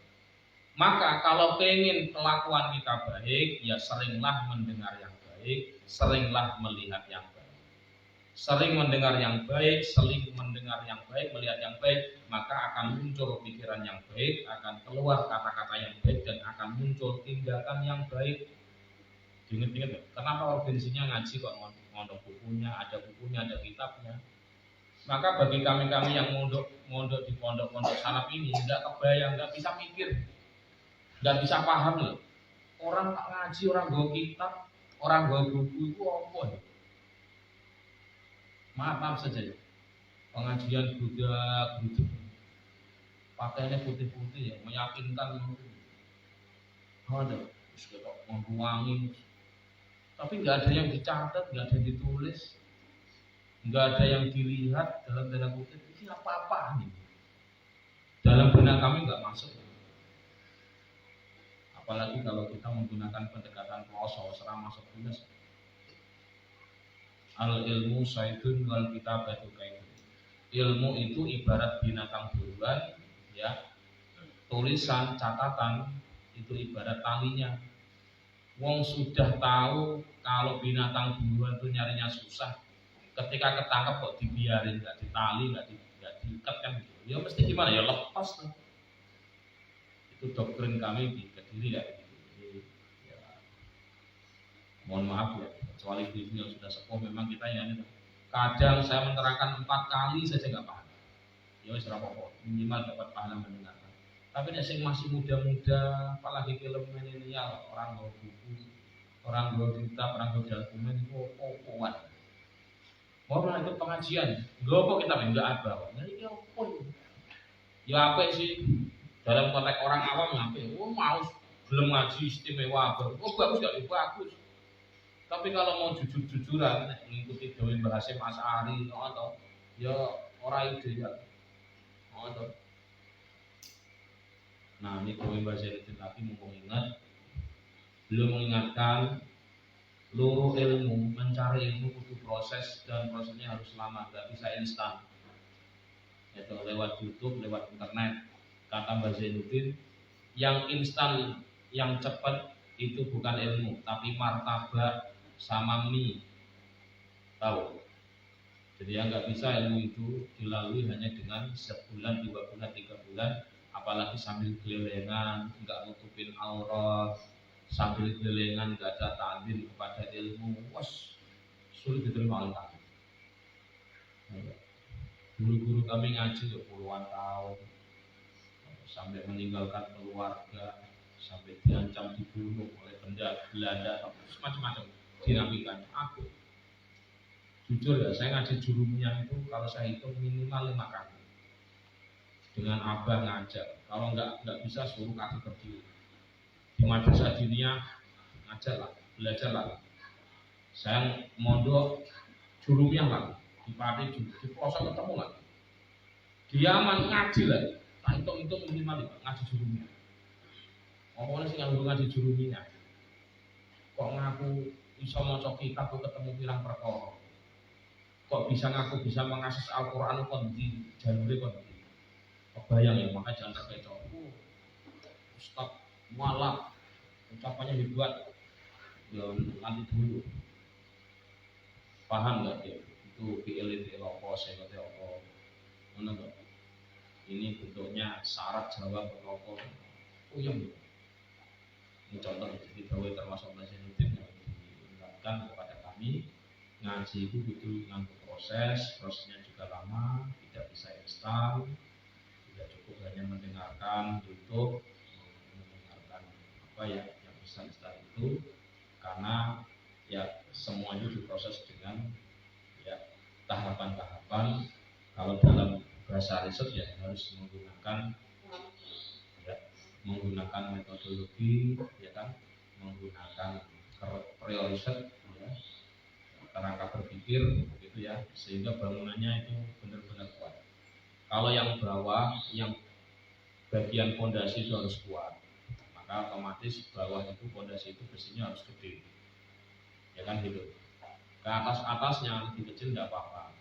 Maka kalau pengen kelakuan kita baik, ya seringlah mendengar yang baik, seringlah melihat yang baik. Sering mendengar yang baik, melihat yang baik, maka akan muncul pikiran yang baik, akan keluar kata-kata yang baik, dan akan muncul tindakan yang baik. Ingat-ingat, kenapa urgensinya ngaji kok mondok bukunya, ada kitabnya. Maka bagi kami yang mondok di pondok-pondok salaf ini, nggak kebayang, nggak bisa mikir, nggak bisa paham loh. Orang tak ngaji, orang bawa kitab, orang bawa buku itu apa ya? Maaf saja ya. Pengajian budak, pakaiannya putih-putih ya, meyakinkan. Ada, sudah membuangi. Tapi nggak ada yang dicatat, nggak ada yang ditulis, nggak ada yang dilihat dalam tanda kutip. Ini apa-apa nih? Dalam benak kami nggak masuk. Apalagi kalau kita menggunakan pendekatan kloso, serang masuk dinas. Al ilmu saidun wal kitabatu kaidun. Ilmu itu ibarat binatang buruan, ya. Tulisan, catatan itu ibarat talinya. Wong sudah tahu kalau binatang buruan itu nyarinya susah. Ketika ketangkep kok dibiarin, nggak ditali, nggak diikat kan gitu. Ya mesti gimana ya, lepas tuh. Itu doktrin kami di Kediri ya. Jadi, ya mohon maaf ya, kecuali ibu yang sudah sepuh, memang kita ya ini. Kadang saya menerangkan 4 kali saja nggak paham. Ya wis rapopo, minimal dapat pahala mendengarkan. Tapi yang masih muda-muda, apalagi film milenial, orang bawa buku, orang bawa kitab, orang bawa dokumen itu opoan. Mau ikut pengajian, nggak apa kita nggak ada. Nah ini apa? Ya apa sih? Dalam konteks orang awam ngapain? Oh mau belum ngaji istimewa, oh bagus gak? Bagus. Tapi kalau mau jujur-jujuran, mengikuti Dewi Mbah Hasyim Asy'ari atau ya orang ideal, atau nah ini Dewi Mbah Hasyim lagi mumpung ingat, belum mengingatkan luruh ilmu, mencari ilmu butuh proses, dan prosesnya harus lama, nggak bisa instan. Itu lewat YouTube, lewat internet. Kata Mbak Zainuddin, yang instan, yang cepat itu bukan ilmu, tapi martabak sama mie. Tahu? Jadi yang nggak bisa ilmu itu dilalui hanya dengan sebulan, 2 bulan, 3 bulan, apalagi sambil gelengan, nggak nutupin aurat, sambil gelengan nggak ada ta'zim kepada ilmu, was sulit diterima oleh kami. Guru-guru kami ngaji puluhan tahun, sampai meninggalkan keluarga, sampai diancam dibunuh oleh benda Belanda, macam-macam dinamikanya. Aku jujur ya, saya ngaji jurumnya itu kalau saya hitung minimal 5 kali dengan abah ngajar. Kalau nggak bisa suruh kaki berdiri di madrasah dunia, ngajar lah, belajar lah. Saya mondok jurumnya lah, di Pati, di pelosok ketemu lah, diaman ngaji lah. Nah itu minimal ngaji jurumnya. Ngomongnya sih ngaji jurumnya. Kok ngaku bisa maca kitab ketemu pirang perkara. Kok bisa ngaku bisa mengakses Al-Quran kok di jalure kok di. Kebayang ya, makanya jangan terkecoh. Ustaz mualaf, ucapannya dibuat ya nanti dulu. Paham nggak ya? Itu PLT apa, saya kata apa? Mana nggak? Ini bentuknya syarat jawab apa? Oh iya. Ini contoh jadi bahwa termasuk bahasa Indonesia yang diingatkan kepada kami. Ngaji itu butuh nganggo prosesnya juga lama, tidak bisa instan, tidak cukup hanya mendengarkan YouTube, mendengarkan apa ya yang instan itu, karena ya semuanya diproses dengan ya tahapan-tahapan. Kalau dalam bahasa riset ya harus menggunakan metodologi, ya kan, menggunakan riset ya, kerangka berpikir gitu ya, sehingga bangunannya itu benar-benar kuat. Kalau yang bawah, yang bagian fondasi itu harus kuat, maka otomatis bawah itu fondasi itu besinya harus gede, ya kan gitu. Ke atasnya lebih kecil tidak apa-apa.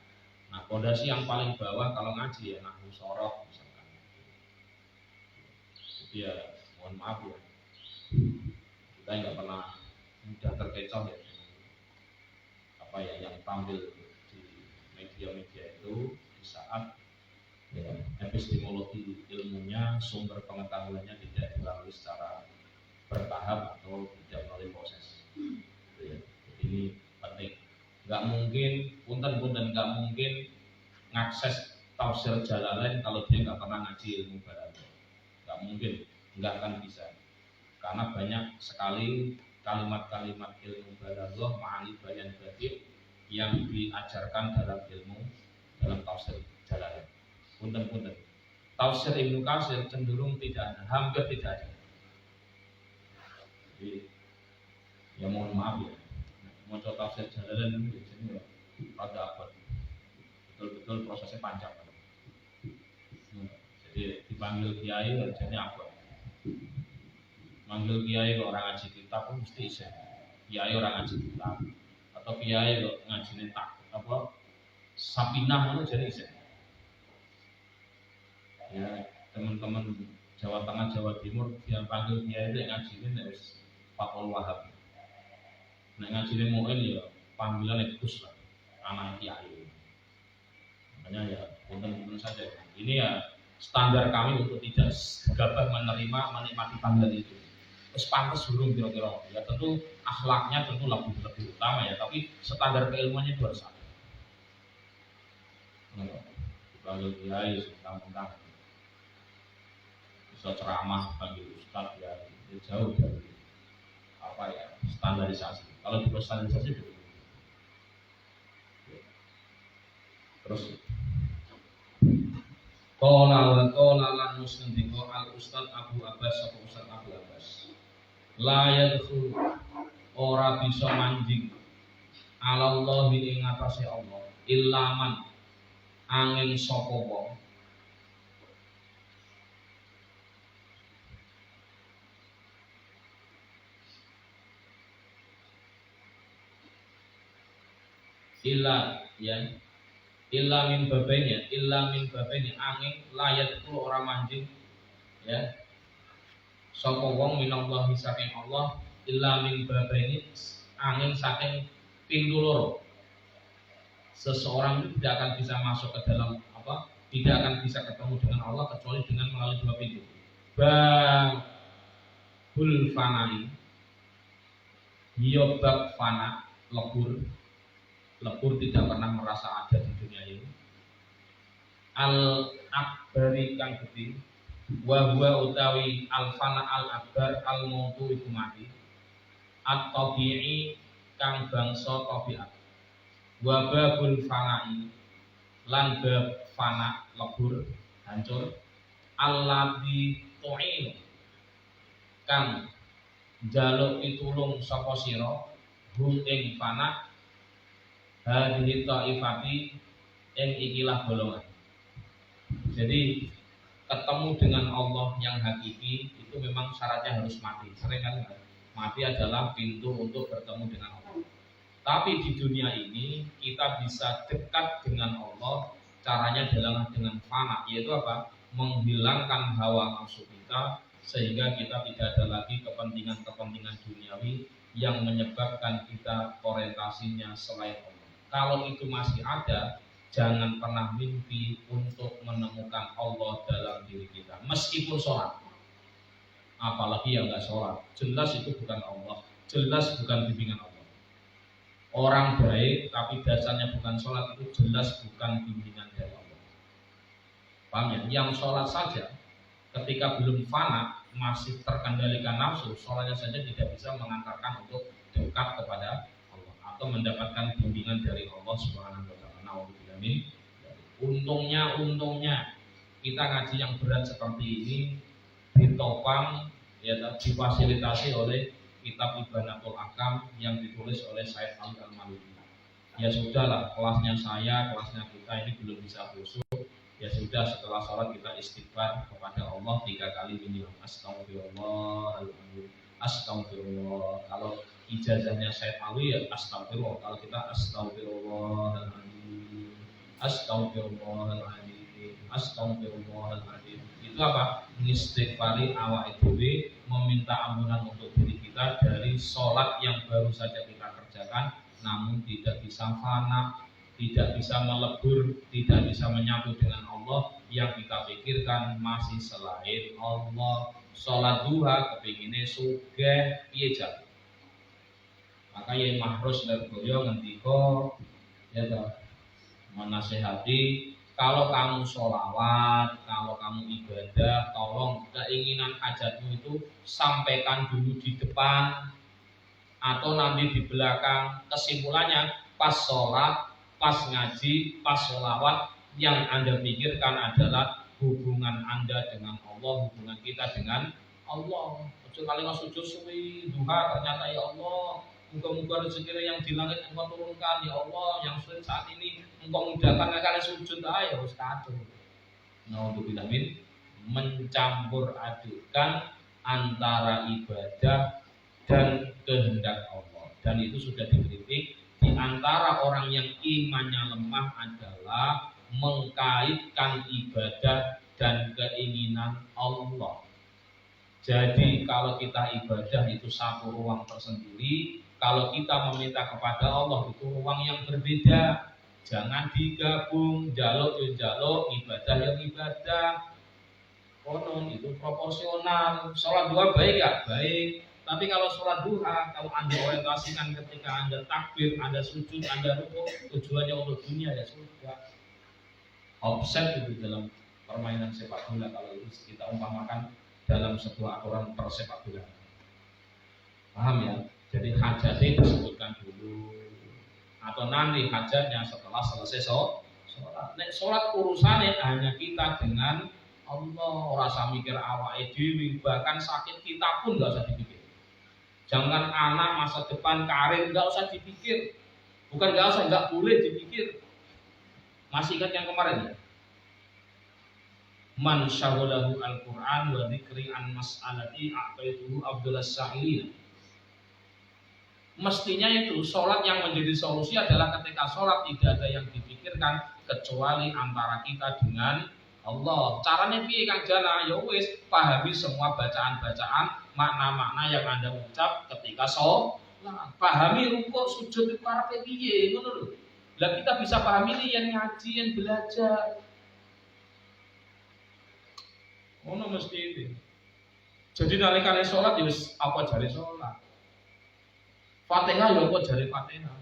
Nah fondasi yang paling bawah kalau ngaji ya nahwu soroh misalkan, jadi ya mohon maaf ya, kita nggak pernah mudah terkecoh ya apa ya yang tampil di media-media itu di saat ya, epistemologi ilmunya, sumber pengetahuannya tidak dilalui secara bertahap atau tidak melalui proses. Ya. Jadi ini penting. Nggak mungkin, punten nggak mungkin ngakses tafsir Jalalain kalau dia nggak pernah ngaji ilmu balaghah. Nggak mungkin, nggak akan bisa. Karena banyak sekali kalimat-kalimat ilmu balaghah, ma'ani bayan badi yang diajarkan dalam tafsir Jalalain. Punten. Tafsir Ibnu Katsir cenderung tidak ada, hampir tidak ada. Jadi, ya mohon maaf ya, mau tafsir Jalalain itu jadi rada abot. Betul-betul prosesnya panjang. Jadi dipanggil kiai jadi abot. Manggil kiai kok orang ngaji kitab pun mesti isen. Kiai orang ngaji kitab atau kiai kok ngaji tak apa sapinah itu jadi isen. Ya teman-teman Jawa Tengah, Jawa Timur yang panggil kiai itu ngajiin harus Fakul Wahab. Nah ngajiin mu'in ya panggilan Gus lah, anak kiai. Makanya ya punten saja. Ini ya standar kami untuk tidak gegabah menikmati panggilan itu. Terus pantas burung kira-kira. Ya tentu akhlaknya tentu lebih utama ya, tapi standar keilmuannya itu harus sama. Panggil kiai tentang bisa ceramah panggil ustaz ya jauh dari apa ya standarisasi. Kalau di standarisasi itu terus Qala lan muslim diko al ustaz Abu Abbas sapa ustaz Abu Abbas la yadkhul ora bisa manjing Allah ing atase Allah ilaman angin sapa wong illa ya illa min babenya angin layat itu orang manjing Ya, sapa wong minallahi saking Allah illa min babaini angin saking pintu loro. Seseorang itu tidak akan bisa masuk ke dalam tidak akan bisa ketemu dengan Allah kecuali dengan melalui dua pintu. Babul fanai, bab fana, lebur tidak pernah merasa ada di dunia ini. Al akbari kang gede, wa huwa utawi al fana al akbar al mautu iku mati. At-tabi'i kang bangsa tabiat. Wa babul fanai lan bab fana lebur hancur. Alladzi tu'in kang njaluk pitulung sapa sira hum ing fana hadhihi taifati ing ikilah golongan. Jadi ketemu dengan Allah yang hakiki itu memang syaratnya harus mati. Sering kan mati adalah pintu untuk bertemu dengan Allah. Tapi di dunia ini kita bisa dekat dengan Allah, caranya adalah dengan fana, yaitu apa? Menghilangkan hawa nafsu kita sehingga kita tidak ada lagi kepentingan-kepentingan duniawi yang menyebabkan kita orientasinya selain Allah. Kalau itu masih ada, jangan pernah mimpi untuk menemukan Allah dalam diri kita, meskipun sholat. Apalagi yang nggak sholat, jelas itu bukan Allah, jelas bukan bimbingan Allah. Orang baik tapi dasarnya bukan sholat itu jelas bukan bimbingan dari Allah. Paham ya? Yang sholat saja ketika belum fana masih terkendalikan nafsu, sholatnya saja tidak bisa mengantarkan untuk dekat kepada Allah atau mendapatkan bimbingan dari Allah Subhanahu wa taala. Untungnya kita ngaji yang berat seperti ini ditopang ya, difasilitasi oleh kitab Ibanatul Akam yang ditulis oleh Said Ali Al-Maliki. Ya sudahlah, kelasnya kelasnya kita ini belum bisa khusyuk. Ya sudah, setelah sholat kita istighfar kepada Allah 3 kali minimal. Astagfirullahaladzim, astagfirullah. Kalau ijazahnya Said Ali ya astagfirullah. Kalau kita astagfirullahaladzim, astagfirullahaladzim, astagfirullahaladzim. Itu apa? Istighfari awake dhewe, meminta ampunan untuk diri kita dari sholat yang baru saja kita kerjakan, namun tidak bisa fana, tidak bisa melebur, tidak bisa menyatu dengan Allah. Yang kita pikirkan masih selain Allah. Sholat duha kepingine sugih piye jan. Maka Yai Mahrus Lerboyo ngendika ya menasehati, kalau kamu sholawat, kalau kamu ibadah, tolong keinginan hajatmu itu sampaikan dulu di depan atau nanti di belakang. Kesimpulannya pas sholat, pas ngaji, pas sholawat, yang Anda pikirkan adalah hubungan Anda dengan Allah, hubungan kita dengan Allah. Kecuali sujud suwi duha ternyata ya Allah, muka-muka rezeki yang di langit Engkau turunkan ya Allah, yang sulit saat ini Engkau mudahkan kalian sujud ayo harus kacau. Naudzubillah min mencampur adukan antara ibadah dan kehendak Allah. Dan itu sudah dikritik, di antara orang yang imannya lemah adalah mengkaitkan ibadah dan keinginan Allah. Jadi kalau kita ibadah itu satu ruang tersendiri, kalau kita meminta kepada Allah itu ruang yang berbeda. Jangan digabung, jaluk, ibadah yang ibadah. Konon itu proporsional. Sholat duha baik ya? Baik. Tapi kalau sholat duha, kalau Anda orientasikan ketika Anda takbir, Anda sujud, Anda rukuk, tujuannya untuk dunia ya sudah. Offset itu dalam permainan sepak bola kalau itu kita umpamakan dalam sebuah aturan persepak bola. Paham ya? Jadi hajatnya disebutkan dulu atau nanti hajatnya setelah selesai sholat. Sholat urusannya hanya kita dengan Allah, rasa mikir awake dhewe, bahkan sakit kita pun enggak usah dipikir. Jangan anak, masa depan, karir enggak usah dipikir. Bukan enggak boleh dipikir. Masih ingat yang kemarin ya? Man syaghalahu al-Qur'an wa dzikri an mas'alati a'taituhu Abdullah Sa'ilin. Mestinya itu sholat yang menjadi solusi adalah ketika sholat tidak ada yang dipikirkan kecuali antara kita dengan Allah. Caranya piye Kang Jana? Ya wis, pahami semua bacaan-bacaan, makna-makna yang Anda ucap ketika sholat. Pahami rukuk sujud itu karepe piye, ngono lho. Lah kita bisa pahami ini yang ngaji, yang belajar. Ngono mesti itu. Jadi nalikane sholat ya wis apa jare sholat. Fatihah ya apa jare Fatihah.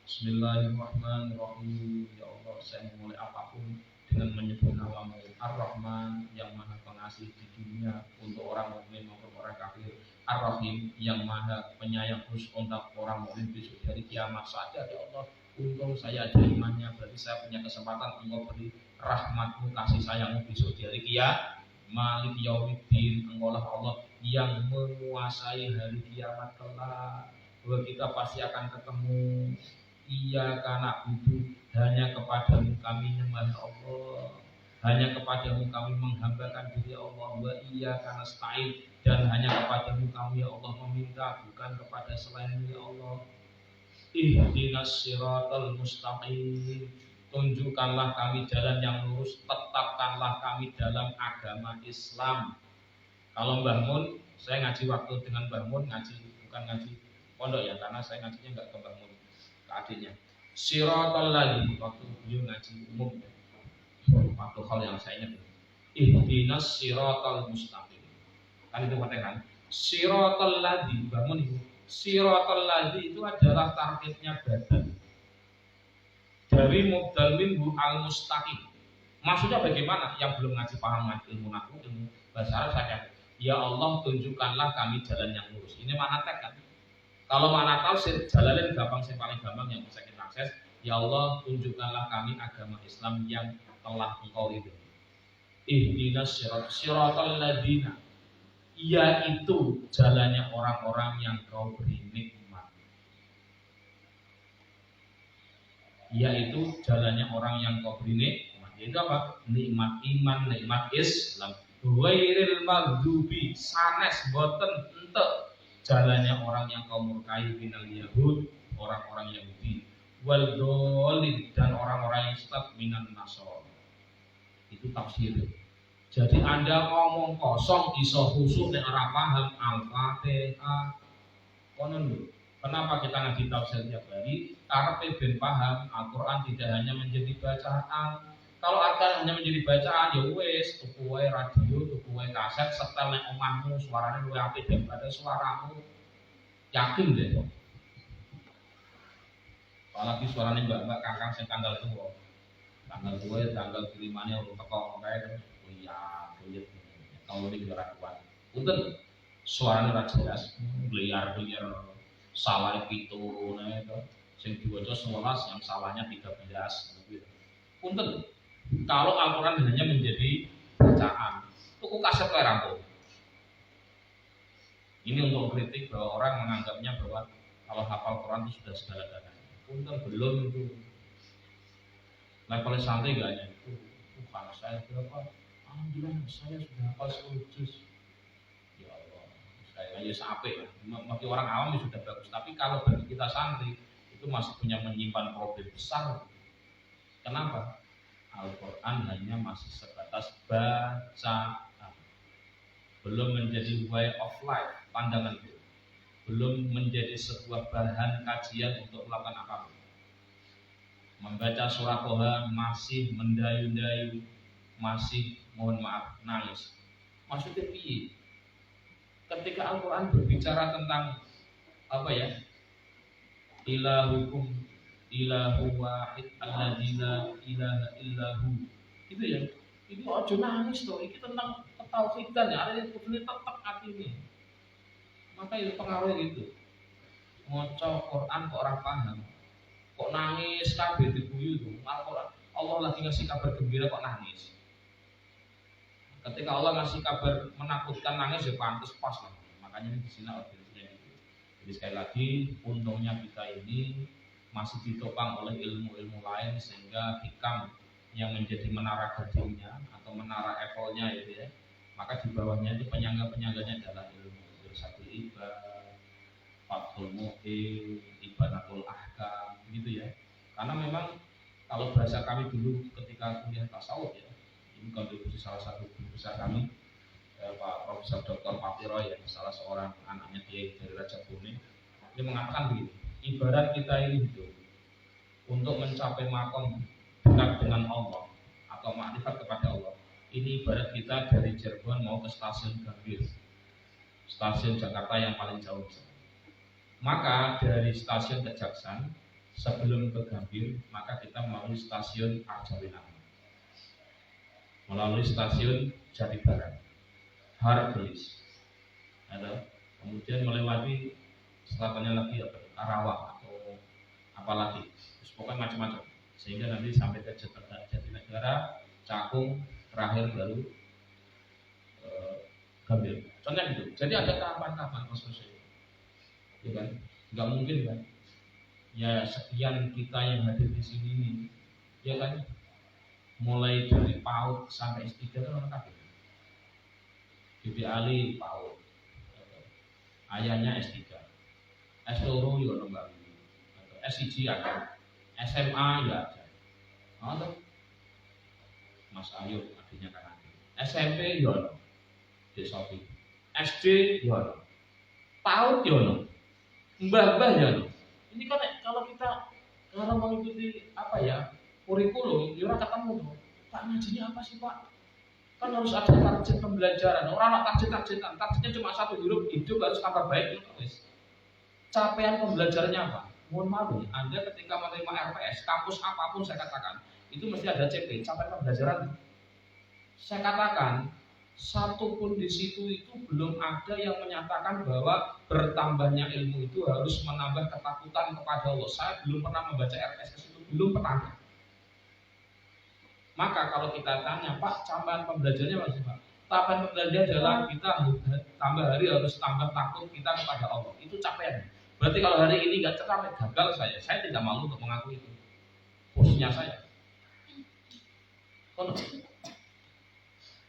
Bismillahirrahmanirrahim. Ya Allah, saya memulai apapun dengan menyebut namamu Ar-Rahman yang maha pengasih di dunia untuk orang mukmin maupun orang kafir, Ar-Rahim yang maha penyayang khusus untuk orang mukmin besok dari kiamat saja. Ya Allah, untung saya ada imannya, berarti saya punya kesempatan Engkau beri rahmatmu, kasih sayangmu besok dari kiamat. Malik Yaumiddin, Engkau lah Allah yang menguasai hari kiamat kelak. Bahwa kita pasti akan ketemu. Iya karena butuh hanya kepadamu kami nyembah Allah, hanya kepadamu kami menghambakan diri Allah. Wa iya karena stain, dan hanya kepadamu kami ya Allah meminta, bukan kepada selainmu ya Allah. Ihdinas siratal mustaqim, tunjukkanlah kami jalan yang lurus, tetapkanlah kami dalam agama Islam. Kalau Mbah Mun, saya ngaji waktu dengan Mbah Mun, ngaji bukan ngaji pondok ya, karena saya ngajinya enggak ke Mbah Mun, ke adiknya. Siratal ladzi, waktu beliau ngaji umum, waktu hal yang saya ingat. Ihdinas siratal mustaqim. Kan itu Fatihah. Siratal ladzi, Mbah Mun itu. Siratal ladzi itu adalah targetnya badan. Dari mubdal minhu al mustaqim. Maksudnya bagaimana? Yang belum ngaji paham ilmu nahwu, ilmu bahasa Arab saya. Ya Allah, tunjukkanlah kami jalan yang lurus. Ini makna teks kan? Kalau makna tafsir, jalan gampang, yang paling gampang yang bisa kita akses. Ya Allah, tunjukkanlah kami agama Islam yang telah Engkau ridho. Ihdinas siratal ladzina, yaitu jalannya orang-orang yang Kau beri nikmat. Yaitu jalannya orang yang Kau beri nikmat. Yaitu apa? Nikmat iman, nikmat Islam. Ghairil maghdubi, sanes boten ente jalannya orang yang Kau murkai, minal yahud, orang-orang Yahudi, wal dhalin, dan orang-orang yang sesat, minan nasara. Itu tafsir. Jadi Anda ngomong kosong iso khusuk nek ora paham Al-Fatihah. Konon lho. Kenapa kita ngaji tafsir tiap hari? Karena ben paham Al-Qur'an tidak hanya menjadi bacaan. Kalau akan hanya menjadi bacaan, ya wes, tuku wae radio, tuku wae kaset, setel nek omahmu suaranya luwih apik daripada suaramu. Yakin deh. Apalagi suaranya mbak-mbak kakang sing tanggal tua. Tanggal tua, tanggal kirimannya urung teko kae. Oh iya, kulit. Kalau ini ora kuat. Punten suaranya ora jelas, bliar-bliar, salah pitu nah itu. Sing diwaca 11, yang salahnya 13 gitu. Punten. Kalau Al-Quran hanya menjadi bacaan, tuku kaset kayak rampung. Ini untuk kritik bahwa orang menganggapnya bahwa kalau hafal Quran itu sudah segala-galanya. Punten belum itu. Level santai gak hanya itu. Kalau saya berapa? Alhamdulillah saya sudah hafal 10 juz. Ya Allah, saya ya sampai lah. Bagi orang awam itu sudah bagus. Tapi kalau bagi kita santri itu masih punya menyimpan problem besar. Kenapa? Al-Quran hanya masih sebatas bacaan, belum menjadi way of life, pandangan itu, belum menjadi sebuah bahan kajian untuk melakukan apapun. Membaca surah Toha masih mendayu-dayu, masih mohon maaf nangis. Maksudnya piye? Ketika Al-Quran berbicara tentang apa ya? Ilahukum ilahu wahid alladzi la ilaha illahu. Gitu ya. Itu aja nangis toh. Iki tentang ketauhidan ya. Ada yang kudune tetep atine. Maka itu pengaruh gitu. Maca Quran kok ora paham. Kok nangis kabeh diguyu tuh. Al-Quran Allah lagi ngasih kabar gembira kok nangis. Ketika Allah ngasih kabar menakutkan nangis ya pantas pas lah. Makanya di sini urgensinya gitu. Jadi sekali lagi untungnya kita ini masih ditopang oleh ilmu-ilmu lain sehingga hikam yang menjadi menara gadingnya atau menara Eiffel-nya itu ya, maka di bawahnya itu penyangga-penyangganya adalah ilmu Irsyadul Ibad, Fathul Mu'in, Ibanatul Ahkam gitu ya. Karena memang kalau bahasa kami dulu ketika kuliah tasawuf ya, kontribusi salah satu guru besar kami, Pak Profesor Dr. Patiro, yang salah seorang anaknya dia dari Raja Bone. Dia mengatakan begini, ibarat kita ini hidup untuk mencapai makom dekat dengan Allah atau makrifat kepada Allah. Ini ibarat kita dari Cirebon mau ke stasiun Gambir, stasiun Jakarta yang paling jauh. Maka dari stasiun Kejaksan sebelum ke Gambir, maka kita melalui stasiun Arjawinang, melalui stasiun Jati Barat, Hargelis, kemudian melewati selatannya lagi Karawang atau apalagi, pokoknya macam-macam, sehingga nanti sampai ke Jatinegara, Cakung, terakhir baru Gambir. Contohnya gitu. Jadi ada tahapan-tahapan proses. Ya kan? Nggak mungkin kan? Ya sekian kita yang hadir di sini ini, ya kan? Mulai dari PAUD sampai S3 itu orang kafir. Bibi Ali PAUD, ayahnya S3, S2 juga orang S1 ada, SMA ya ada. Ada. Mas Ayu adiknya kan ada. SMP ya ada. Di Sofi. SD ya ada. PAUD ya ada. Mbah-mbah ya. Ini kan kalau kita mengikuti apa ya, kurikulum, ya orang ketemu tuh. Pak ngajinya apa sih Pak? Kan harus ada target pembelajaran. Orang nak target-targetan, targetnya cuma satu, hidup harus tambah baik itu wis. Capaian pembelajarannya apa? Mohon maaf nih, Anda ketika menerima RPS, kampus apapun saya katakan, itu mesti ada CP, capaian pembelajaran. Saya katakan, satu pun di situ itu belum ada yang menyatakan bahwa bertambahnya ilmu itu harus menambah ketakutan kepada Allah. Saya belum pernah membaca RPS ke situ, belum pernah. Maka kalau kita tanya, Pak, capaian pembelajarannya apa sih Pak? Capaian pembelajaran adalah kita tambah hari harus tambah takut kita kepada Allah. Itu capaian. Berarti kalau hari ini nggak tercapai, gagal saya tidak malu untuk mengakui itu. Posisinya saya.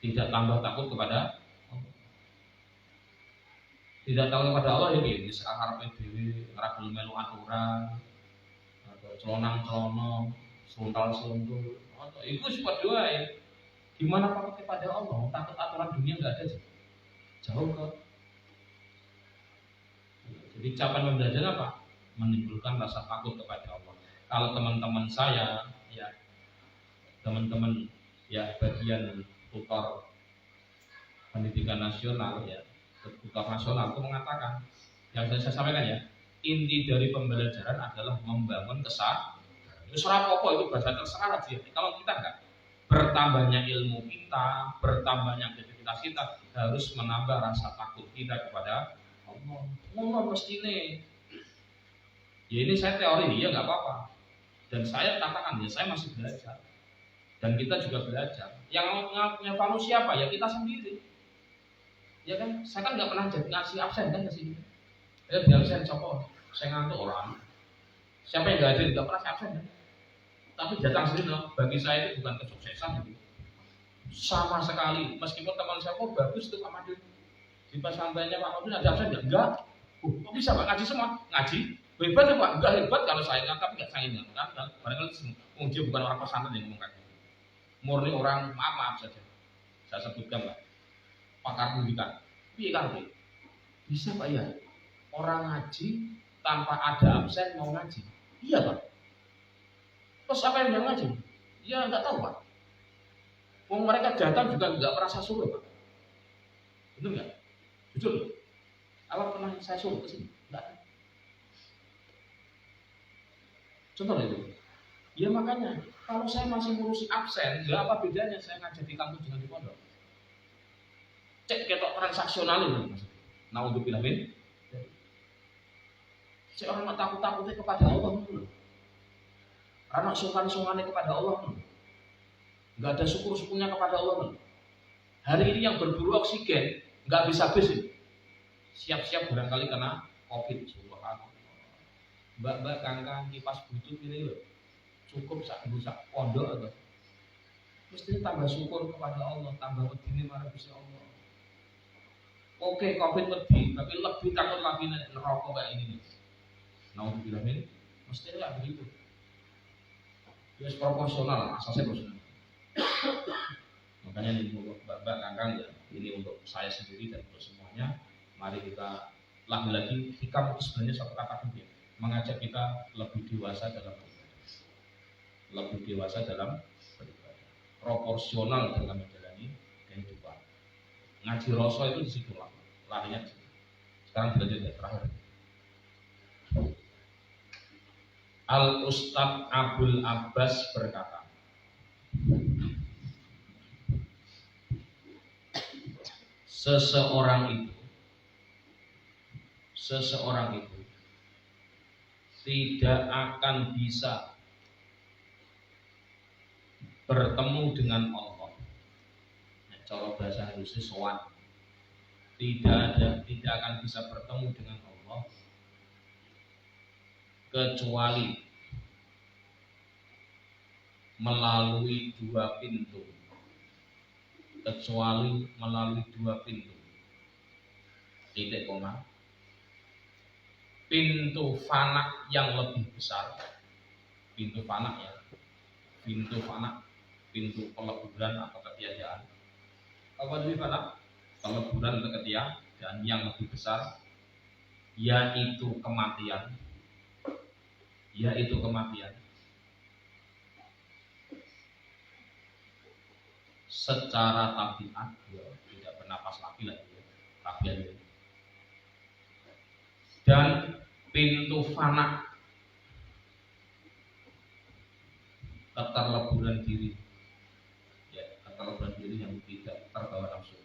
Tidak tambah takut kepada Allah. Tidak takut kepada Allah ya ini sekarang PDW ngeragul melu aturan, atau celonang-celonong, suntal-suntul. Itu sempat doa ya. Gimana takut kepada Allah? Takut aturan dunia nggak ada sih. Jauh kok. Jadi capaian pembelajaran apa? Menimbulkan rasa takut kepada Allah. Kalau teman-teman saya, ya teman-teman ya bagian tutor pendidikan nasional ya, tutor nasional itu mengatakan, yang saya sampaikan ya, inti dari pembelajaran adalah membangun kesadaran. Itu pokok itu bahasa terserah aja. Kalau kita enggak, bertambahnya ilmu kita, bertambahnya aktivitas kita harus menambah rasa takut kita kepada Allah. Ngomong mesti nih. Ya ini saya teori ya nggak apa-apa. Dan saya katakan ya saya masih belajar. Dan kita juga belajar. Yang ngevaluasi siapa? Ya kita sendiri. Ya kan? Saya kan nggak pernah jadi ngasih absen kan ke sini. Ya biar absen copot. Saya ngantuk orang. Siapa yang nggak hadir nggak pernah absen kan? Tapi datang sini loh. Bagi saya itu bukan kesuksesan gitu. Sama sekali. Meskipun teman saya kok bagus tuh Pak Madun. Di pesantrennya Pak Madun ada absen enggak? Kok bisa Pak ngaji semua? Ngaji? Hebat ya Pak? Enggak hebat kalau saya kan, tapi nggak saya ingat kan? Barangkali dia bukan orang pesantren yang ngomong kayak murni orang maaf saja. Saya sebutkan Pak, pakar pendidikan. Iya kan? Bisa Pak ya? Orang ngaji tanpa ada absen mau ngaji. Iya Pak. Terus apa yang dia ngaji? Ya nggak tahu Pak. Wong mereka datang juga nggak pernah saya suruh Pak. Betul nggak? Jujur. Apa pernah saya suruh ke sini? Enggak. Contoh itu. Ya makanya kalau saya masih ngurusi absen, ya apa bedanya saya ngajar di kampus dengan di pondok? Cek ketok transaksional ini maksudnya. Nah untuk bilangin, si orang nak takut-takutnya kepada Allah dulu. Anak sungkan-sungkannya kepada Allah dulu. Nggak ada syukur-syukurnya kepada Allah dulu. Hari ini yang berburu oksigen nggak bisa habis ini. Siap-siap barangkali kena COVID. Mbak-mbak kangkang kipas butuh ini loh. Cukup sak pondok atau mesti tambah syukur kepada Allah, tambah wedine marang Gusti Allah. Oke, COVID lebih, tapi lebih takut lagi neraka kayak ini. Nauzubillah min, mesti enggak begitu. Ya proporsional, asasnya proporsional. Makanya ini untuk Bapak Kakang ya, ini untuk saya sendiri dan untuk semuanya. Mari kita lagi-lagi hikam itu sebenarnya satu kata kunci, mengajak kita lebih dewasa dalam beribadah, lebih dewasa dalam beribadah, proporsional dalam menjalani kehidupan. Ngaji rasa itu di situ lah, larinya di situ. Sekarang belajar yang terakhir. Al Ustadz Abdul Abbas berkata, seseorang itu tidak akan bisa bertemu dengan Allah. Nah, cara bahasa Indonesia sowan. Tidak akan bisa bertemu dengan Allah kecuali melalui dua pintu. Titik koma. Pintu fana yang lebih besar. Pintu fana, pintu peleburan atau ketiadaan. Apa lebih fana? Peleburan atau ketiadaan yang lebih besar, yaitu kematian. Secara tabiat ya, tidak bernapas lagi ya, tabiat ya. Dan pintu fana, keterleburan diri yang tidak terbawa nafsu,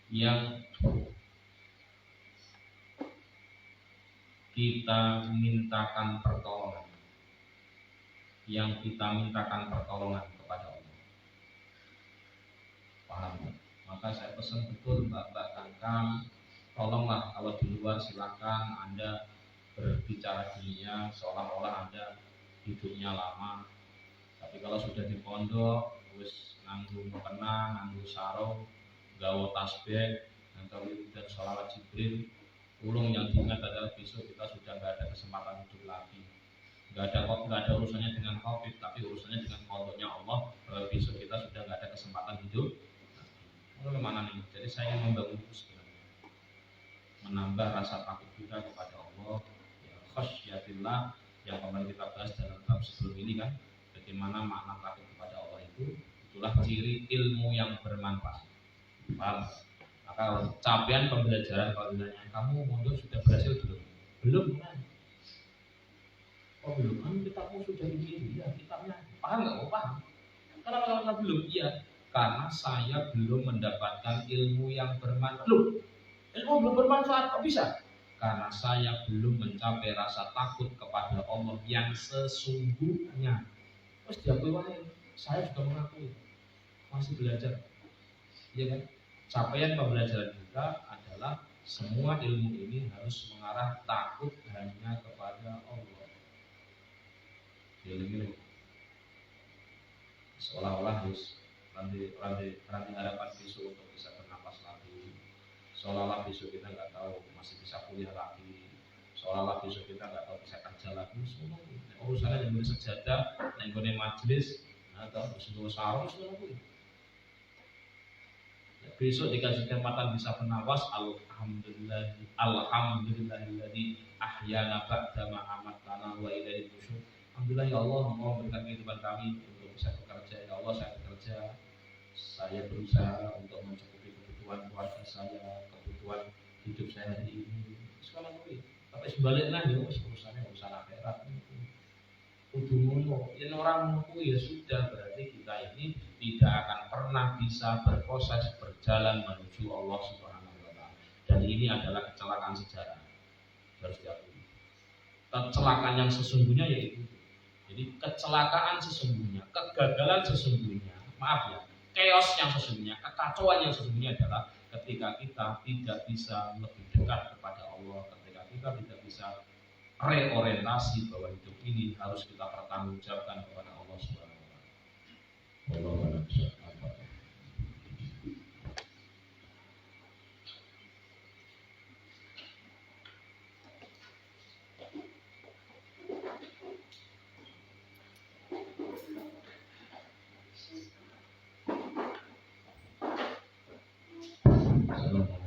yang kita mintakan pertolongan kepada Allah. Paham? Maka saya pesan betul Mbak Kakang, tolonglah kalau di luar silakan Anda berbicara dunia seolah-olah Anda hidupnya lama. Tapi kalau sudah di pondok, wis nganggo mukena, nganggo sarung, gawe tasbih, dan sholawat Jibril, ulung yang diingat adalah besok kita sudah nggak ada kesempatan hidup lagi. Nggak ada urusannya dengan COVID, tapi urusannya dengan pondoknya Allah. Besok kita sudah nggak ada kesempatan hidup. Bagaimana nih? Jadi saya ingin membangun itu sebenarnya, menambah rasa takut kita kepada Allah, ya, khasyatillah yang kemarin kita bahas dalam bab sebelum ini kan. Bagaimana makna takut kepada Allah itu, itulah ciri ilmu yang bermanfaat. Paham? Maka capaian pembelajaran kalau ditanya, kamu mundur sudah berhasil belum? Belum kan? Oh belum, kan kitabmu sudah begini, ya kitabnya paham nggak? Oh paham. Kenapa belum? Iya, karena saya belum mendapatkan ilmu yang bermanfaat. Loh, ilmu belum bermanfaat kok bisa? Karena saya belum mencapai rasa takut kepada Allah yang sesungguhnya. Terus diakui wae, saya juga mengakui masih belajar. Iya kan? Capaian pembelajaran kita adalah semua ilmu ini harus mengarah takut hanya kepada Allah. Ilmu seolah-olah harus nanti harapan besok untuk bisa bernapas lagi. Seolah-olah besok kita nggak tahu masih bisa kuliah lagi. Seolah-olah besok kita nggak tahu bisa kerja lagi. Semua urusannya yang boleh sejadah, yang boleh majelis, atau sebuah sarung semua itu. Besok dikasih kesempatan bisa bernapas, alhamdulillahilladzi ahyana ba'da ma amatana wa ilaihi nusyur. Alhamdulillah ya Allah, mau memberikan kehidupan kami untuk bisa bekerja. Ya Allah, saya bekerja, saya berusaha untuk mencukupi kebutuhan keluarga saya, kebutuhan hidup saya hari ini. Sekarang ini, tapi sebaliknya ya urusannya urusan akhirat. Udumono, ini orang mengaku ya sudah, berarti kita ini tidak akan pernah bisa berproses berjalan menuju Allah Subhanahu wa Ta'ala. Dan ini adalah kecelakaan sejarah, harus diakui. Kecelakaan yang sesungguhnya yaitu, jadi kecelakaan sesungguhnya, kegagalan sesungguhnya, maaf ya, chaos yang sesungguhnya, kekacauan yang sesungguhnya adalah ketika kita tidak bisa lebih dekat kepada Allah, ketika kita tidak bisa reorientasi bahwa hidup ini harus kita pertanggungjawabkan kepada Allah Subhanahu wa Ta'ala. Wassalamualaikum.